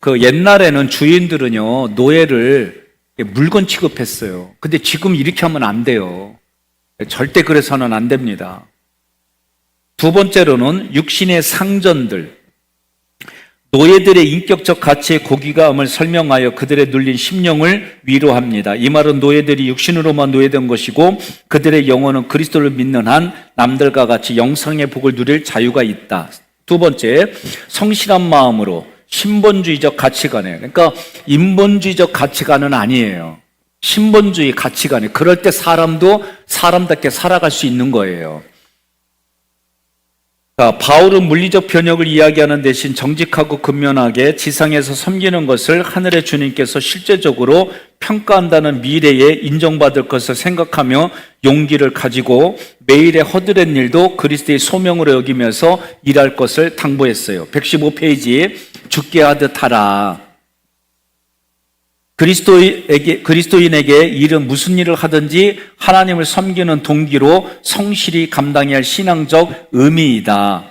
옛날에는 주인들은요, 노예를 물건 취급했어요. 근데 지금 이렇게 하면 안 돼요. 절대 그래서는 안 됩니다. 두 번째로는 육신의 상전들, 노예들의 인격적 가치의 고귀감을 설명하여 그들의 눌린 심령을 위로합니다. 이 말은 노예들이 육신으로만 노예된 것이고 그들의 영혼은 그리스도를 믿는 한 남들과 같이 영생의 복을 누릴 자유가 있다. 두 번째, 성실한 마음으로 신본주의적 가치관에, 그러니까 인본주의적 가치관은 아니에요. 신본주의 가치관에, 그럴 때 사람도 사람답게 살아갈 수 있는 거예요. 자, 바울은 물리적 변혁을 이야기하는 대신 정직하고 근면하게 지상에서 섬기는 것을 하늘의 주님께서 실제적으로 평가한다는 미래에 인정받을 것을 생각하며 용기를 가지고 매일의 허드렛 일도 그리스도의 소명으로 여기면서 일할 것을 당부했어요. 115페이지에 죽게 하듯 하라. 그리스도인에게 일은 무슨 일을 하든지 하나님을 섬기는 동기로 성실히 감당해야 할 신앙적 의미이다.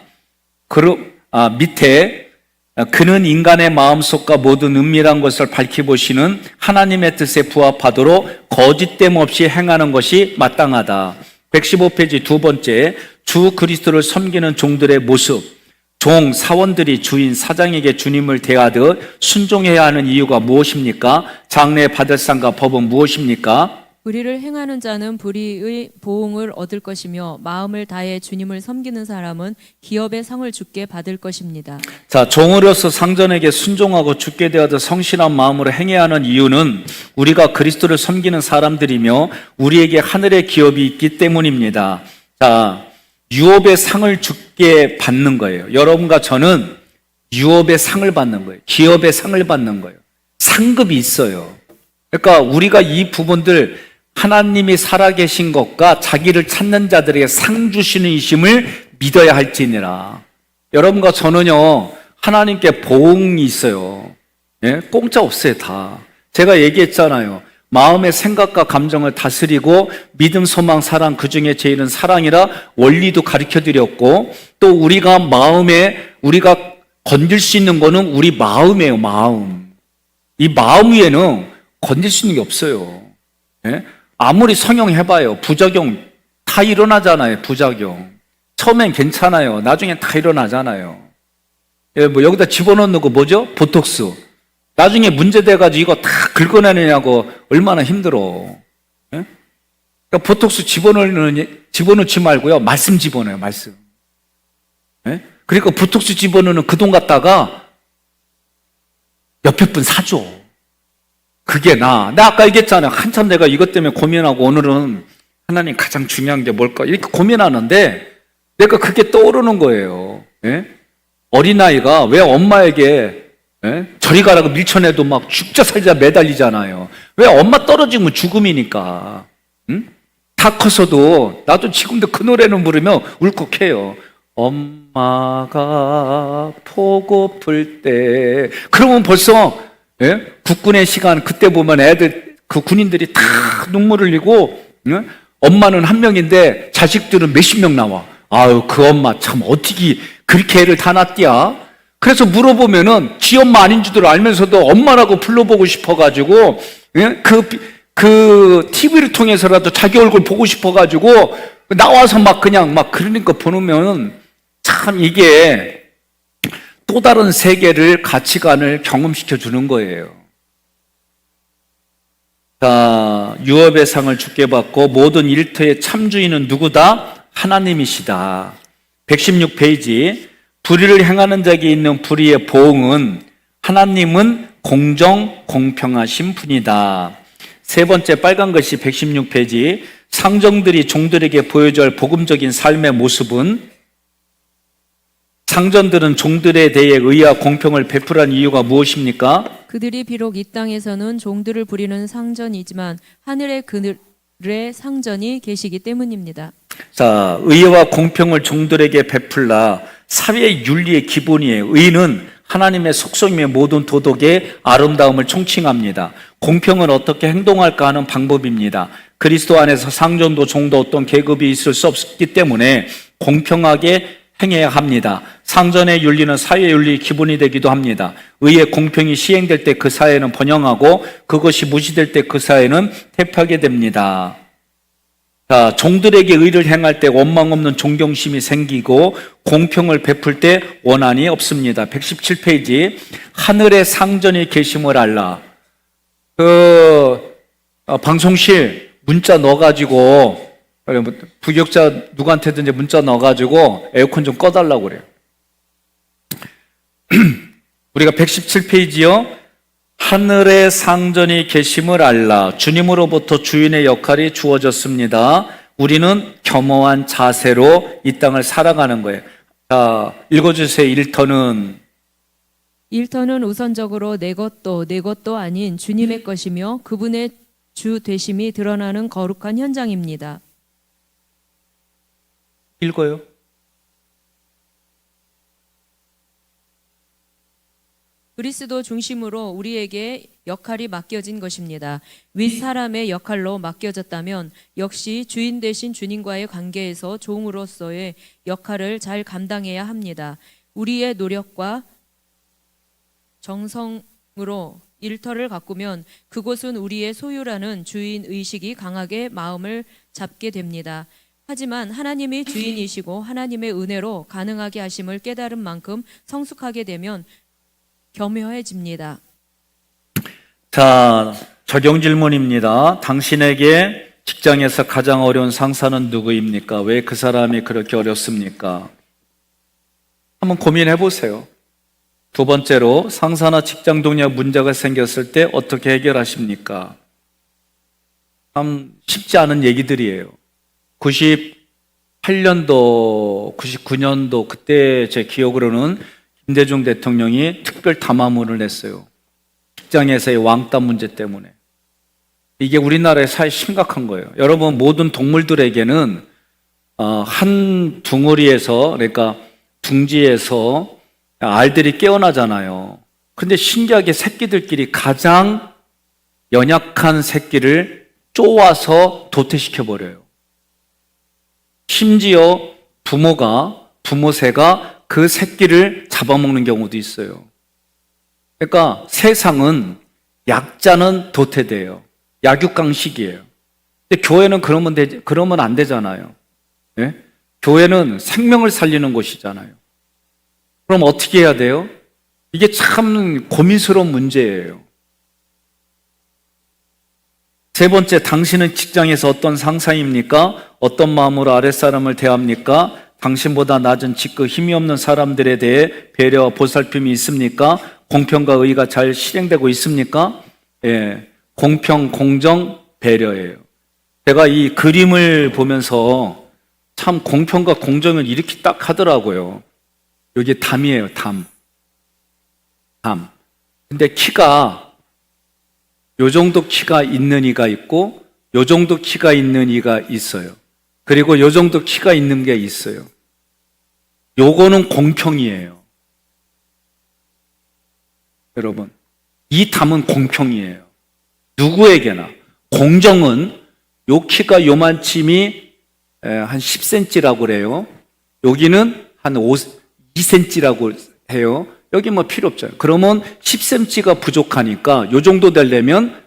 밑에 그는 인간의 마음속과 모든 은밀한 것을 밝히보시는 하나님의 뜻에 부합하도록 거짓됨 없이 행하는 것이 마땅하다. 115페이지 두 번째, 주 그리스도를 섬기는 종들의 모습. 종, 사원들이 주인, 사장에게 주님을 대하듯 순종해야 하는 이유가 무엇입니까? 장래에 받을 상과 법은 무엇입니까? 불의를 행하는 자는 불의의 보응을 얻을 것이며 마음을 다해 주님을 섬기는 사람은 기업의 상을 주께 받을 것입니다. 자, 종으로서 상전에게 순종하고 죽게 되어도 성실한 마음으로 행해야 하는 이유는 우리가 그리스도를 섬기는 사람들이며 우리에게 하늘의 기업이 있기 때문입니다. 자, 유업의 상을 주께 받는 거예요. 여러분과 저는 유업의 상을 받는 거예요. 기업의 상을 받는 거예요. 상급이 있어요. 그러니까 우리가 이 부분들 하나님이 살아계신 것과 자기를 찾는 자들에게 상 주시는 이심을 믿어야 할지니라. 여러분과 저는요, 하나님께 보응이 있어요. 예? 공짜 없어요, 다. 제가 얘기했잖아요. 마음의 생각과 감정을 다스리고 믿음, 소망, 사랑, 그 중에 제일은 사랑이라 원리도 가르쳐 드렸고, 또 우리가 건질 수 있는 거는 우리 마음이에요, 마음. 이 마음 위에는 건질 수 있는 게 없어요. 예? 아무리 성형해봐요. 부작용 다 일어나잖아요, 부작용. 처음엔 괜찮아요. 나중엔 다 일어나잖아요. 예, 여기다 집어넣는 거 뭐죠? 보톡스. 나중에 문제돼가지고 이거 다 긁어내느냐고 얼마나 힘들어. 예? 그러니까 보톡스 집어넣지 말고요. 말씀 집어넣어요, 말씀. 예? 그러니까 보톡스 집어넣는 그 돈 갖다가 몇백 분 사줘. 그게 나 아까 얘기했잖아요. 한참 내가 이것 때문에 고민하고 오늘은 하나님 가장 중요한 게 뭘까? 이렇게 고민하는데 내가 그게 떠오르는 거예요. 예? 어린아이가 왜 엄마에게 저리 가라고 밀쳐내도 막 죽자 살자 매달리잖아요. 왜? 엄마 떨어지면 죽음이니까. 응? 다 컸어도 나도 지금도 그 노래는 부르면 울컥해요. 엄마가 보고플 때. 그러면 벌써 국군의 시간, 그때 보면 애들, 그 군인들이 다 눈물 흘리고, 엄마는 한 명인데 자식들은 몇십 명 나와. 아유, 그 엄마 참 어떻게 그렇게 애를 다 낳디야? 그래서 물어보면은 지 엄마 아닌 줄도 알면서도 엄마라고 불러보고 싶어가지고, 그 TV를 통해서라도 자기 얼굴 보고 싶어가지고 나와서 그러니까 보면 참 이게 또 다른 세계를, 가치관을 경험시켜 주는 거예요. 자, 유업의 상을 주께 받고 모든 일터의 참주인은 누구다? 하나님이시다. 116페이지. 불의를 행하는 자에게 있는 불의의 보응은 하나님은 공정, 공평하신 분이다. 세 번째 빨간 글씨 116페이지. 상정들이 종들에게 보여줘야 할 복음적인 삶의 모습은, 상전들은 종들에 대해 의와 공평을 베풀한 이유가 무엇입니까? 그들이 비록 이 땅에서는 종들을 부리는 상전이지만 하늘의 그들의 상전이 계시기 때문입니다. 자, 의와 공평을 종들에게 베풀라. 사회의 윤리의 기본이에요. 의는 하나님의 속성임의 모든 도덕의 아름다움을 총칭합니다. 공평은 어떻게 행동할까 하는 방법입니다. 그리스도 안에서 상전도 종도 어떤 계급이 있을 수 없기 때문에 공평하게 행해야 합니다. 상전의 윤리는 사회 윤리의 기본이 되기도 합니다. 의의 공평이 시행될 때 그 사회는 번영하고 그것이 무시될 때 그 사회는 퇴폐하게 됩니다. 자, 종들에게 의를 행할 때 원망 없는 존경심이 생기고 공평을 베풀 때 원한이 없습니다. 117페이지. 하늘의 상전이 계심을 알라. 방송실 문자 넣어가지고, 부격자 누구한테든지 문자 넣어가지고 에어컨 좀 꺼달라고 그래요. 우리가 117페이지요. 하늘의 상전이 계심을 알라. 주님으로부터 주인의 역할이 주어졌습니다. 우리는 겸허한 자세로 이 땅을 살아가는 거예요. 자, 읽어주세요. 1터는. 1터는 우선적으로 내 것도 아닌 주님의 것이며 그분의 주 되심이 드러나는 거룩한 현장입니다. 읽어요. 그리스도 중심으로 우리에게 역할이 맡겨진 것입니다. 윗사람의 역할로 맡겨졌다면 역시 주인 되신 주님과의 관계에서 종으로서의 역할을 잘 감당해야 합니다. 우리의 노력과 정성으로 일터를 가꾸면 그곳은 우리의 소유라는 주인 의식이 강하게 마음을 잡게 됩니다. 하지만 하나님이 주인이시고 하나님의 은혜로 가능하게 하심을 깨달은 만큼 성숙하게 되면 겸허해집니다. 자, 적용 질문입니다. 당신에게 직장에서 가장 어려운 상사는 누구입니까? 왜 그 사람이 그렇게 어렵습니까? 한번 고민해 보세요. 두 번째로, 상사나 직장 동료 문제가 생겼을 때 어떻게 해결하십니까? 참 쉽지 않은 얘기들이에요. 98년도, 99년도 그때 제 기억으로는 김대중 대통령이 특별 담화문을 냈어요. 직장에서의 왕따 문제 때문에. 이게 우리나라의 사회 심각한 거예요. 여러분, 모든 동물들에게는 한 둥어리에서, 그러니까 둥지에서 알들이 깨어나잖아요. 근데 신기하게 새끼들끼리 가장 연약한 새끼를 쪼아서 도태시켜버려요. 심지어 부모새가 그 새끼를 잡아먹는 경우도 있어요. 그러니까 세상은 약자는 도태돼요. 약육강식이에요. 근데 교회는 그러면 안 되잖아요. 네? 교회는 생명을 살리는 곳이잖아요. 그럼 어떻게 해야 돼요? 이게 참 고민스러운 문제예요. 세 번째, 당신은 직장에서 어떤 상사입니까? 어떤 마음으로 아랫사람을 대합니까? 당신보다 낮은 직급 힘이 없는 사람들에 대해 배려와 보살핌이 있습니까? 공평과 의가 잘 실행되고 있습니까? 예, 공평, 공정, 배려예요. 제가 이 그림을 보면서 참 공평과 공정을 이렇게 딱 하더라고요. 여기 담이에요, 담. 근데 키가 요 정도 키가 있는 이가 있고 요 정도 키가 있는 이가 있어요. 그리고 요 정도 키가 있는 게 있어요. 요거는 공평이에요. 여러분, 이 담은 공평이에요. 누구에게나. 공정은 요 키가 요만침이 한 10cm라고 그래요. 여기는 한 2cm라고 해요. 여기 뭐 필요 없잖아요. 그러면 10cm가 부족하니까 요 정도 되려면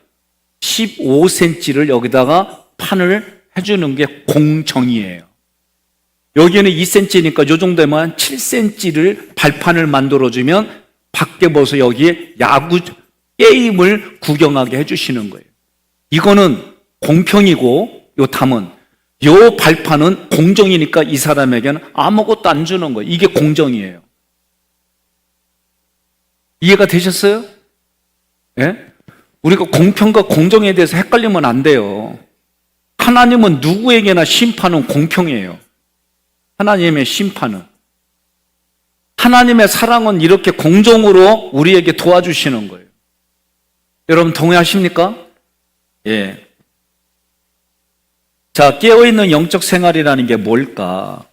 15cm를 여기다가 판을 해주는 게 공정이에요. 여기는 2cm니까 요 정도면 7cm를 발판을 만들어주면 밖에 벗어 여기에 야구 게임을 구경하게 해주시는 거예요. 이거는 공평이고 요 담은 요 발판은 공정이니까 이 사람에게는 아무것도 안 주는 거예요. 이게 공정이에요. 이해가 되셨어요? 예? 우리가 공평과 공정에 대해서 헷갈리면 안 돼요. 하나님은 누구에게나 심판은 공평해요. 하나님의 심판은. 하나님의 사랑은 이렇게 공정으로 우리에게 도와주시는 거예요. 여러분 동의하십니까? 예. 자, 깨어있는 영적 생활이라는 게 뭘까?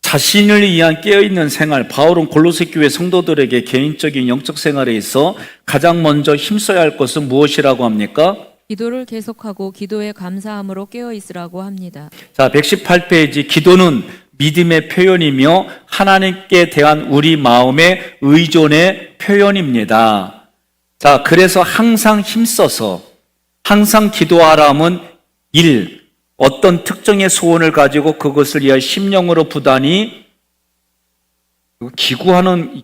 자신을 위한 깨어있는 생활, 바울은 골로새 교회 성도들에게 개인적인 영적 생활에 있어 가장 먼저 힘써야 할 것은 무엇이라고 합니까? 기도를 계속하고 기도에 감사함으로 깨어 있으라고 합니다. 자, 118페이지 기도는 믿음의 표현이며 하나님께 대한 우리 마음의 의존의 표현입니다. 자, 그래서 항상 힘써서 항상 기도하라면 1. 어떤 특정의 소원을 가지고 그것을 위하여 심령으로 부단히 기구하는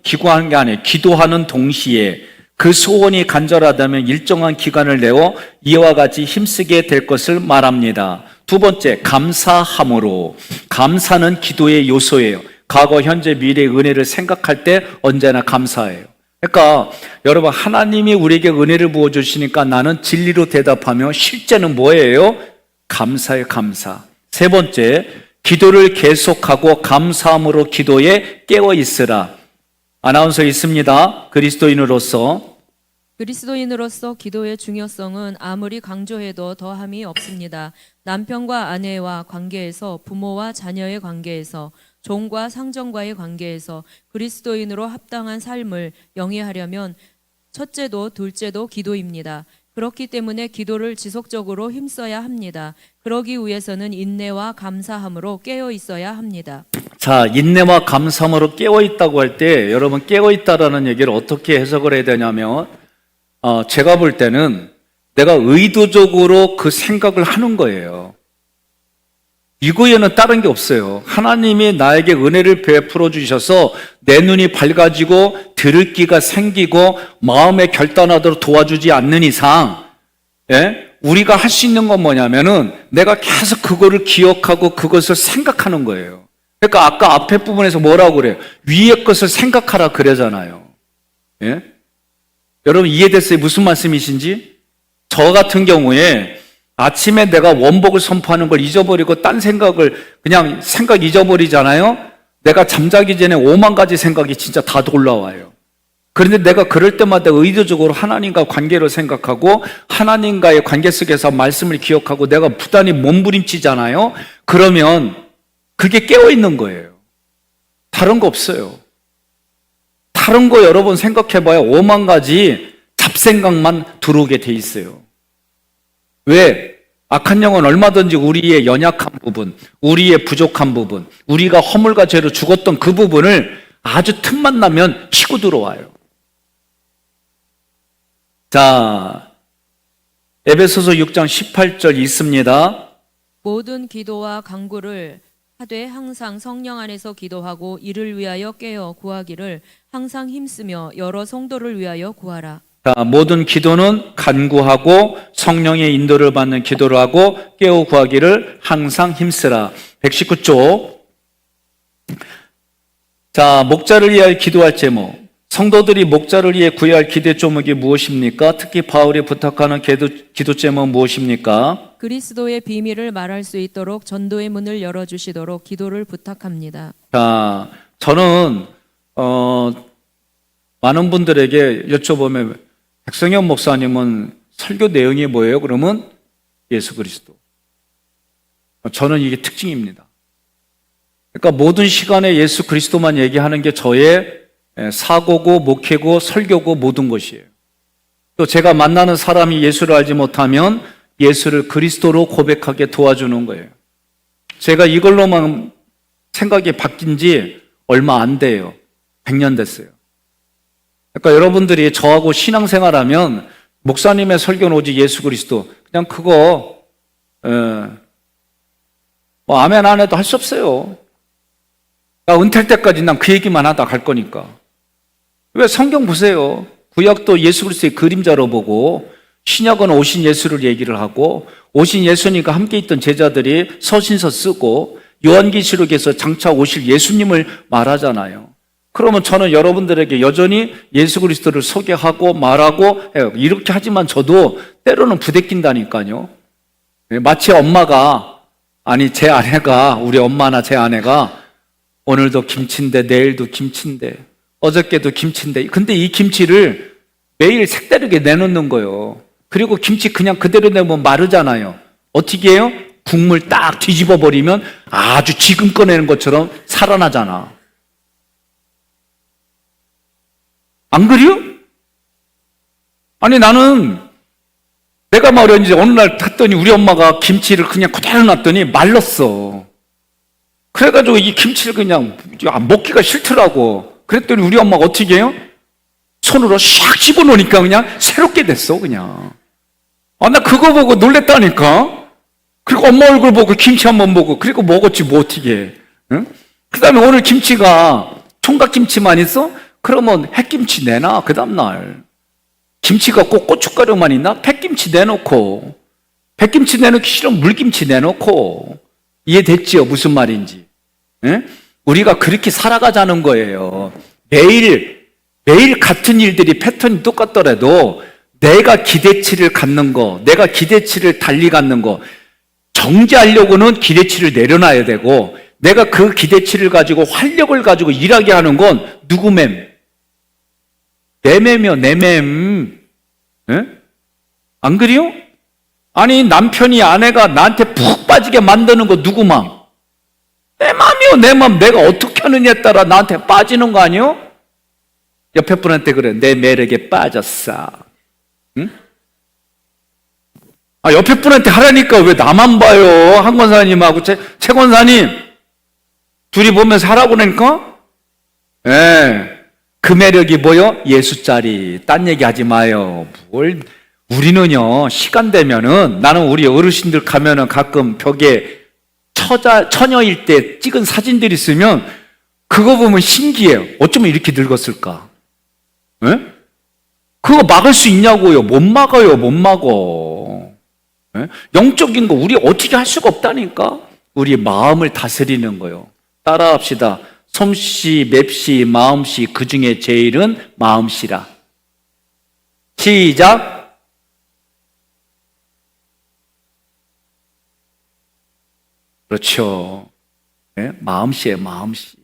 게 아니에요. 기도하는 동시에 그 소원이 간절하다면 일정한 기간을 내어 이와 같이 힘쓰게 될 것을 말합니다. 두 번째, 감사함으로. 감사는 기도의 요소예요. 과거, 현재, 미래의 은혜를 생각할 때 언제나 감사해요. 그러니까 여러분, 하나님이 우리에게 은혜를 부어주시니까 나는 진리로 대답하며 실제는 뭐예요? 감사의 감사. 세 번째, 기도를 계속하고 감사함으로 기도에 깨어 있으라. 아나운서 있습니다. 그리스도인으로서 기도의 중요성은 아무리 강조해도 더함이 없습니다. 남편과 아내와 관계에서, 부모와 자녀의 관계에서, 종과 상정과의 관계에서 그리스도인으로 합당한 삶을 영위하려면 첫째도 둘째도 기도입니다. 그렇기 때문에 기도를 지속적으로 힘써야 합니다. 그러기 위해서는 인내와 감사함으로 깨어 있어야 합니다. 자, 인내와 감사함으로 깨어 있다고 할 때 여러분 깨어 있다라는 얘기를 어떻게 해석을 해야 되냐면 제가 볼 때는 내가 의도적으로 그 생각을 하는 거예요. 이거에는 다른 게 없어요. 하나님이 나에게 은혜를 베풀어 주셔서 내 눈이 밝아지고 들을 귀가 생기고 마음에 결단하도록 도와주지 않는 이상, 우리가 할 수 있는 건 뭐냐면은 내가 계속 그거를 기억하고 그것을 생각하는 거예요. 그러니까 아까 앞에 부분에서 뭐라고 그래요? 위의 것을 생각하라 그러잖아요. 예? 여러분 이해됐어요? 무슨 말씀이신지? 저 같은 경우에 아침에 내가 원복을 선포하는 걸 잊어버리고 딴 생각을 그냥 생각 잊어버리잖아요. 내가 잠자기 전에 5만 가지 생각이 진짜 다 올라와요. 그런데 내가 그럴 때마다 의도적으로 하나님과 관계를 생각하고 하나님과의 관계 속에서 말씀을 기억하고 내가 부단히 몸부림치잖아요. 그러면 그게 깨어있는 거예요. 다른 거 없어요. 다른 거 여러분 생각해봐요. 5만 가지 잡생각만 들어오게 돼 있어요. 왜? 악한 영은 얼마든지 우리의 연약한 부분, 우리의 부족한 부분, 우리가 허물과 죄로 죽었던 그 부분을 아주 틈만 나면 치고 들어와요. 자, 에베소서 6장 18절 있습니다. 모든 기도와 간구를 하되 항상 성령 안에서 기도하고 이를 위하여 깨어 구하기를 항상 힘쓰며 여러 성도를 위하여 구하라. 자, 모든 기도는 간구하고 성령의 인도를 받는 기도를 하고 깨어 구하기를 항상 힘쓰라. 119쪽. 자, 목자를 위하여 기도할 제목. 성도들이 목자를 위해 구해야 할 기도 제목이 무엇입니까? 특히 바울이 부탁하는 기도 제목은 무엇입니까? 그리스도의 비밀을 말할 수 있도록 전도의 문을 열어주시도록 기도를 부탁합니다. 자, 저는 많은 분들에게 여쭤보면 백성현 목사님은 설교 내용이 뭐예요? 그러면 예수 그리스도. 저는 이게 특징입니다. 그러니까 모든 시간에 예수 그리스도만 얘기하는 게 저의 사고고 목회고 설교고 모든 것이에요. 또 제가 만나는 사람이 예수를 알지 못하면 예수를 그리스도로 고백하게 도와주는 거예요. 제가 이걸로만 생각이 바뀐 지 얼마 안 돼요. 100년 됐어요. 그러니까 여러분들이 저하고 신앙생활하면 목사님의 설교는 오직 예수 그리스도 그냥 그거 뭐 아멘 안 해도 할 수 없어요. 은퇴할 때까지 난 그 얘기만 하다 갈 거니까. 왜 성경 보세요. 구약도 예수 그리스도의 그림자로 보고 신약은 오신 예수를 얘기를 하고 오신 예수님과 함께 있던 제자들이 서신서 쓰고 요한계시록에서 장차 오실 예수님을 말하잖아요. 그러면 저는 여러분들에게 여전히 예수 그리스도를 소개하고 말하고 해요. 이렇게 하지만 저도 때로는 부대낀다니까요. 마치 엄마가 아니 제 아내가 우리 엄마나 제 아내가 오늘도 김치인데 내일도 김치인데 어저께도 김치인데 근데 이 김치를 매일 색다르게 내놓는 거예요. 그리고 김치 그냥 그대로 내면 마르잖아요. 어떻게 해요? 국물 딱 뒤집어 버리면 아주 지금 꺼내는 것처럼 살아나잖아. 안 그래요? 아니 나는 내가 말이야 어느 날 했더니 우리 엄마가 김치를 그냥 그대로 놨더니 말랐어. 그래가지고 이 김치를 그냥 먹기가 싫더라고. 그랬더니 우리 엄마가 어떻게 해요? 손으로 샥 집어넣으니까 그냥 새롭게 됐어 그냥. 나 그거 보고 놀랬다니까. 그리고 엄마 얼굴 보고 김치 한번 보고 그리고 먹었지 뭐 어떻게 해. 응? 그 다음에 오늘 김치가 총각김치만 있어? 그러면 햇김치 내놔 그 다음날. 김치가 꼭 고춧가루만 있나? 백김치 내놓고, 백김치 내놓기 싫으면 물김치 내놓고. 이해됐지요? 무슨 말인지. 예? 우리가 그렇게 살아가자는 거예요. 매일 같은 일들이 패턴이 똑같더라도 내가 기대치를 갖는 거, 내가 기대치를 달리 갖는 거, 정지하려고는 기대치를 내려놔야 되고, 내가 그 기대치를 가지고 활력을 가지고 일하게 하는 건 누구 맴? 내 맴이요, 내 맴. 예? 안 그래요? 아니, 남편이 아내가 나한테 푹 빠지게 만드는 거 누구 맘? 내 맘이요, 내 맘. 내가 어떻게 하느냐에 따라 나한테 빠지는 거 아니요? 옆에 분한테 그래. 내 매력에 빠졌어. 응? 옆에 분한테 하라니까 왜 나만 봐요? 한 권사님하고 최 권사님. 둘이 보면서 하라고 그러니까? 예. 그 매력이 뭐요? 예수짜리. 딴 얘기 하지 마요. 우리는요, 시간 되면은, 나는 우리 어르신들 가면은 가끔 벽에 처녀일 때 찍은 사진들이 있으면, 그거 보면 신기해요. 어쩌면 이렇게 늙었을까? 예? 그거 막을 수 있냐고요? 못 막아요, 못 막어. 예? 영적인 거 우리 어떻게 할 수가 없다니까? 우리 마음을 다스리는 거요. 따라합시다. 솜씨, 맵씨, 마음씨, 그 중에 제일은 마음씨라. 시작. 그렇죠. 네? 마음씨예요, 마음씨.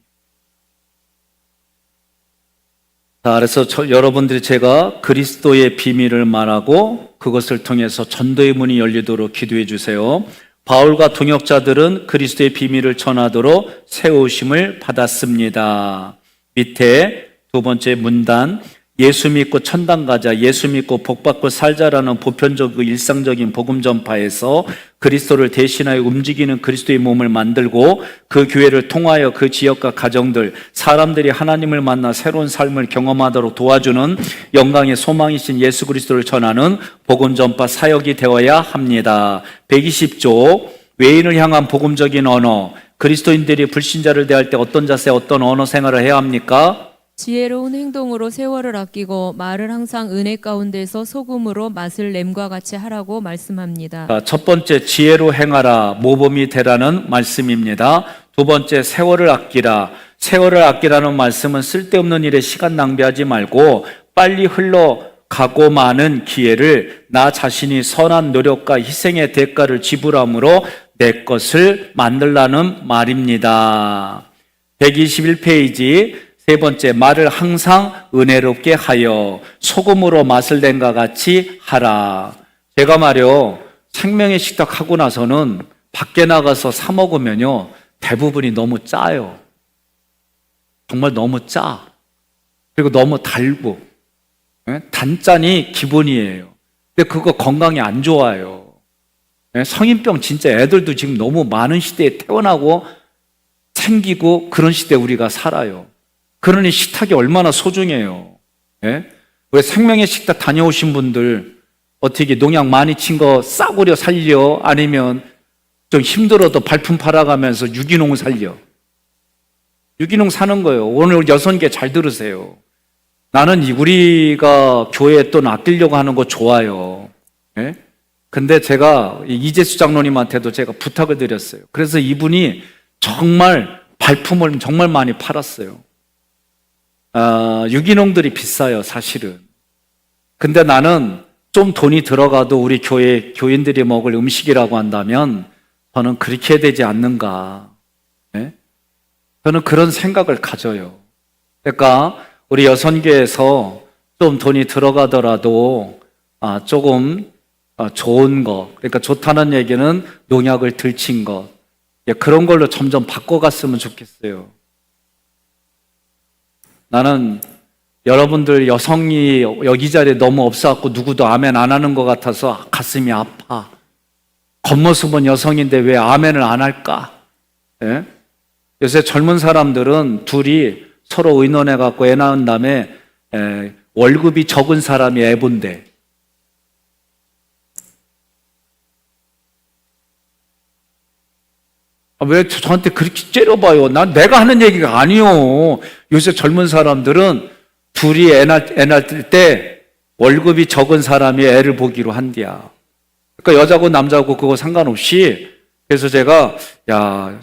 자, 그래서 여러분들이 제가 그리스도의 비밀을 말하고 그것을 통해서 전도의 문이 열리도록 기도해 주세요. 바울과 동역자들은 그리스도의 비밀을 전하도록 세우심을 받았습니다. 밑에 두 번째 문단, 예수 믿고 천당 가자, 예수 믿고 복받고 살자라는 보편적 일상적인 복음 전파에서 그리스도를 대신하여 움직이는 그리스도의 몸을 만들고 그 교회를 통하여 그 지역과 가정들, 사람들이 하나님을 만나 새로운 삶을 경험하도록 도와주는 영광의 소망이신 예수 그리스도를 전하는 복음 전파 사역이 되어야 합니다. 120조, 외인을 향한 복음적인 언어, 그리스도인들이 불신자를 대할 때 어떤 자세, 어떤 언어 생활을 해야 합니까? 지혜로운 행동으로 세월을 아끼고 말을 항상 은혜 가운데서 소금으로 맛을 냄과 같이 하라고 말씀합니다. 첫 번째, 지혜로 행하라, 모범이 되라는 말씀입니다. 두 번째, 세월을 아끼라. 세월을 아끼라는 말씀은 쓸데없는 일에 시간 낭비하지 말고 빨리 흘러가고 마는 기회를 나 자신이 선한 노력과 희생의 대가를 지불함으로 내 것을 만들라는 말입니다. 121페이지 세 번째, 말을 항상 은혜롭게 하여 소금으로 맛을 낸과 같이 하라. 제가 말이요, 생명의 식탁 하고 나서는 밖에 나가서 사 먹으면요, 대부분이 너무 짜요. 정말 너무 짜. 그리고 너무 달고. 단짠이 기본이에요. 근데 그거 건강에 안 좋아요. 성인병 진짜 애들도 지금 너무 많은 시대에 태어나고 생기고 그런 시대에 우리가 살아요. 그러니 식탁이 얼마나 소중해요. 예? 왜 생명의 식탁 다녀오신 분들 어떻게 농약 많이 친 거 싸구려 살려? 아니면 좀 힘들어도 발품 팔아가면서 유기농 살려? 유기농 사는 거예요. 오늘 여선계 잘 들으세요. 나는 우리가 교회에 또 아끼려고 하는 거 좋아요. 예? 근데 제가 이재수 장로님한테도 제가 부탁을 드렸어요. 그래서 이분이 정말 발품을 정말 많이 팔았어요. 유기농들이 비싸요, 사실은. 근데 나는 좀 돈이 들어가도 우리 교회 교인들이 먹을 음식이라고 한다면 저는 그렇게 해야 되지 않는가. 네? 저는 그런 생각을 가져요. 그러니까 우리 여선교에서 좀 돈이 들어가더라도 조금 좋은 거, 그러니까 좋다는 얘기는 농약을 들친 것, 그런 걸로 점점 바꿔갔으면 좋겠어요. 나는 여러분들 여성이 여기 자리에 너무 없어갖고 누구도 아멘 안 하는 것 같아서 가슴이 아파. 겉모습은 여성인데 왜 아멘을 안 할까? 예? 요새 젊은 사람들은 둘이 서로 의논해갖고 애 낳은 다음에 월급이 적은 사람이 애 본대. 왜 저한테 그렇게 째려봐요? 내가 하는 얘기가 아니요. 요새 젊은 사람들은 둘이 애 낳을 때 월급이 적은 사람이 애를 보기로 한대야. 그러니까 여자고 남자고 그거 상관없이. 그래서 제가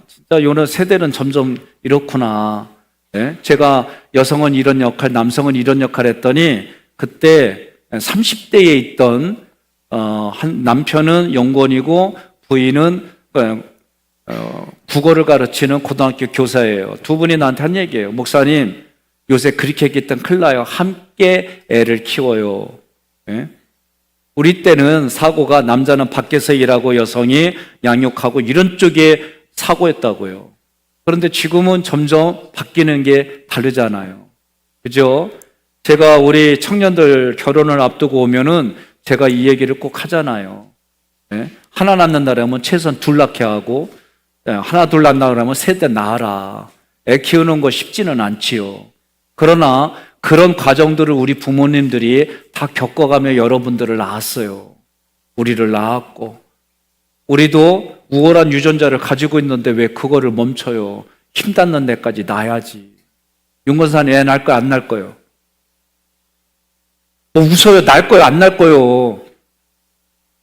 진짜 요런 세대는 점점 이렇구나. 예? 제가 여성은 이런 역할, 남성은 이런 역할 했더니 그때 30대에 있던 한 남편은 연구원이고 부인은 국어를 가르치는 고등학교 교사예요. 두 분이 나한테 한 얘기예요. 목사님, 요새 그렇게 얘기했던 큰일 나요. 함께 애를 키워요. 예? 우리 때는 사고가 남자는 밖에서 일하고 여성이 양육하고 이런 쪽에 사고였다고요. 그런데 지금은 점점 바뀌는 게 다르잖아요. 그죠? 제가 우리 청년들 결혼을 앞두고 오면은 제가 이 얘기를 꼭 하잖아요. 예? 하나 낳는다라면 최소한 둘 낳게 하고, 하나 둘 낳는다 그러면 세대 낳아라. 애 키우는 거 쉽지는 않지요. 그러나 그런 과정들을 우리 부모님들이 다 겪어가며 여러분들을 낳았어요. 우리를 낳았고, 우리도 우월한 유전자를 가지고 있는데 왜 그거를 멈춰요? 힘 닿는 데까지 낳아야지. 윤건사는 애 낳을 거야, 안 낳을 거요? 뭐 웃어요? 낳을 거요, 안 낳을 거요?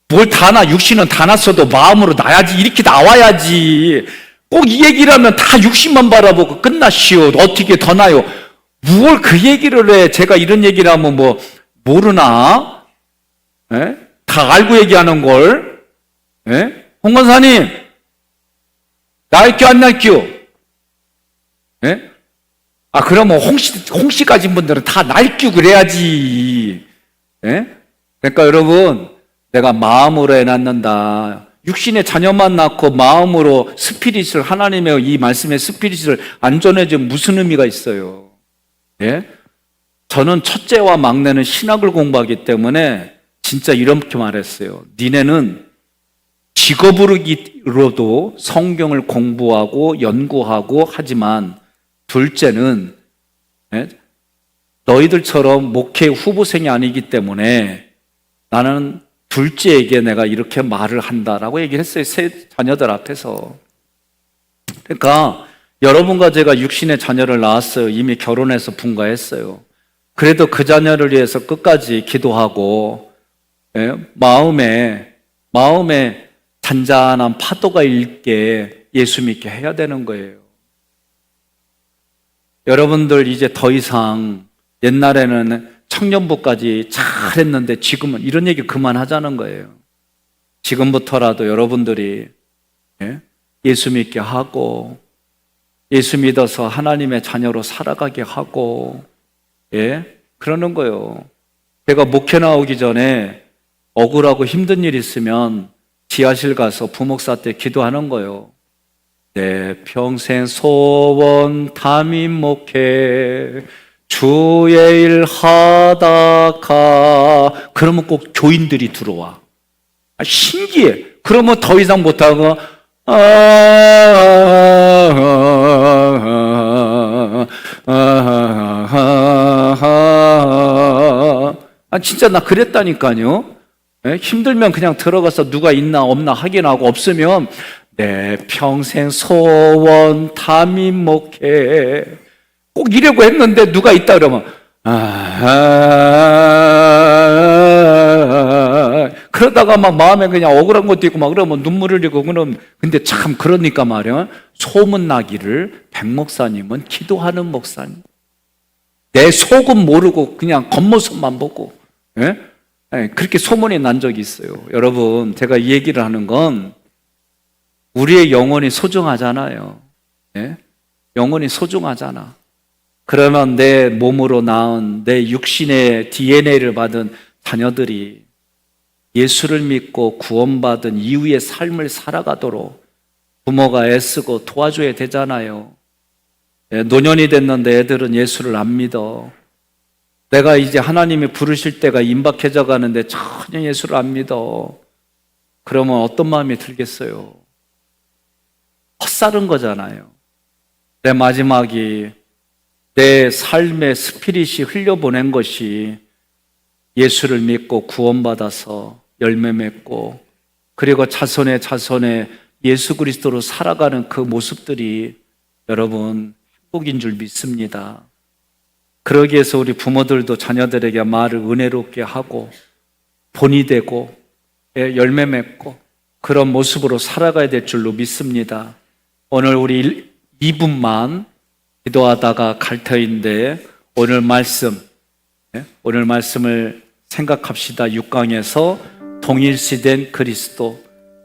뭘 다 나, 육신은 다 났어도 마음으로 낳아야지. 이렇게 나와야지. 꼭 이 얘기를 하면 다 육신만 바라보고 끝나시오. 어떻게 더 나요? 뭘 그 얘기를 해? 제가 이런 얘기를 하면 뭐 모르나? 예? 다 알고 얘기하는 걸. 예? 홍 권사님, 낳을게요, 안 낳을게요? 예? 그러면 홍씨 가진 분들은 다 낳을게요 그래야지. 예? 그러니까 여러분, 내가 마음으로 애 낳는다. 육신의 자녀만 낳고 마음으로 스피릿을, 하나님의 이 말씀의 스피릿을 안 전해주면 무슨 의미가 있어요? 예? 저는 첫째와 막내는 신학을 공부하기 때문에 진짜 이렇게 말했어요. 니네는 직업으로도 성경을 공부하고 연구하고 하지만 둘째는 너희들처럼 목회 후보생이 아니기 때문에 나는 둘째에게 내가 이렇게 말을 한다라고 얘기를 했어요. 세 자녀들 앞에서. 그러니까 여러분과 제가 육신의 자녀를 낳았어요. 이미 결혼해서 분가했어요. 그래도 그 자녀를 위해서 끝까지 기도하고 마음에 잔잔한 파도가 일게 예수 믿게 해야 되는 거예요. 여러분들 이제 더 이상 옛날에는 청년부까지 잘했는데 지금은 이런 얘기 그만하자는 거예요. 지금부터라도 여러분들이 예수 믿게 하고 예수 믿어서 하나님의 자녀로 살아가게 하고 그러는 거예요. 제가 목회 나오기 전에 억울하고 힘든 일 있으면 지하실 가서 부목사 때 기도하는 거예요. 내 평생 소원 담임 목회 주의 일 하다가 그러면 꼭 교인들이 들어와. 신기해. 그러면 더 이상 못하고 진짜 나 그랬다니까요. 힘들면 그냥 들어가서 누가 있나 없나 확인하고 없으면 내 평생 소원 담임 목회 꼭 이러고 했는데 누가 있다 그러면 그러다가 막 마음에 그냥 억울한 것도 있고 막 그러면 눈물을 흘리고 그러면 근데 참 그러니까 말이야 소문나기를 백 목사님은 기도하는 목사님 내 속은 모르고 그냥 겉모습만 보고 그렇게 소문이 난 적이 있어요. 여러분 제가 이 얘기를 하는 건 우리의 영혼이 소중하잖아요. 영혼이 소중하잖아. 그러면 내 몸으로 낳은 내 육신의 DNA를 받은 자녀들이 예수를 믿고 구원받은 이후의 삶을 살아가도록 부모가 애쓰고 도와줘야 되잖아요. 노년이 됐는데 애들은 예수를 안 믿어. 내가 이제 하나님이 부르실 때가 임박해져 가는데 전혀 예수를 안 믿어. 그러면 어떤 마음이 들겠어요? 헛살은 거잖아요. 내 마지막이 내 삶의 스피릿이 흘려보낸 것이 예수를 믿고 구원받아서 열매 맺고 그리고 자손의 자손의 예수 그리스도로 살아가는 그 모습들이 여러분 행복인 줄 믿습니다. 그러기 위해서 우리 부모들도 자녀들에게 말을 은혜롭게 하고 본이 되고 열매 맺고 그런 모습으로 살아가야 될 줄로 믿습니다. 오늘 우리 2분만 기도하다가 갈 터인데 오늘 말씀을 생각합시다. 6강에서 동일시된 그리스도,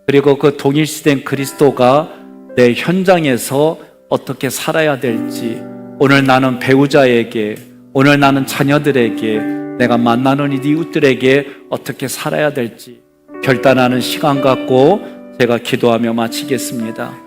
그리고 그 동일시된 그리스도가 내 현장에서 어떻게 살아야 될지, 오늘 나는 배우자에게, 오늘 나는 자녀들에게, 내가 만나는 이웃들에게 어떻게 살아야 될지 결단하는 시간 갖고 제가 기도하며 마치겠습니다.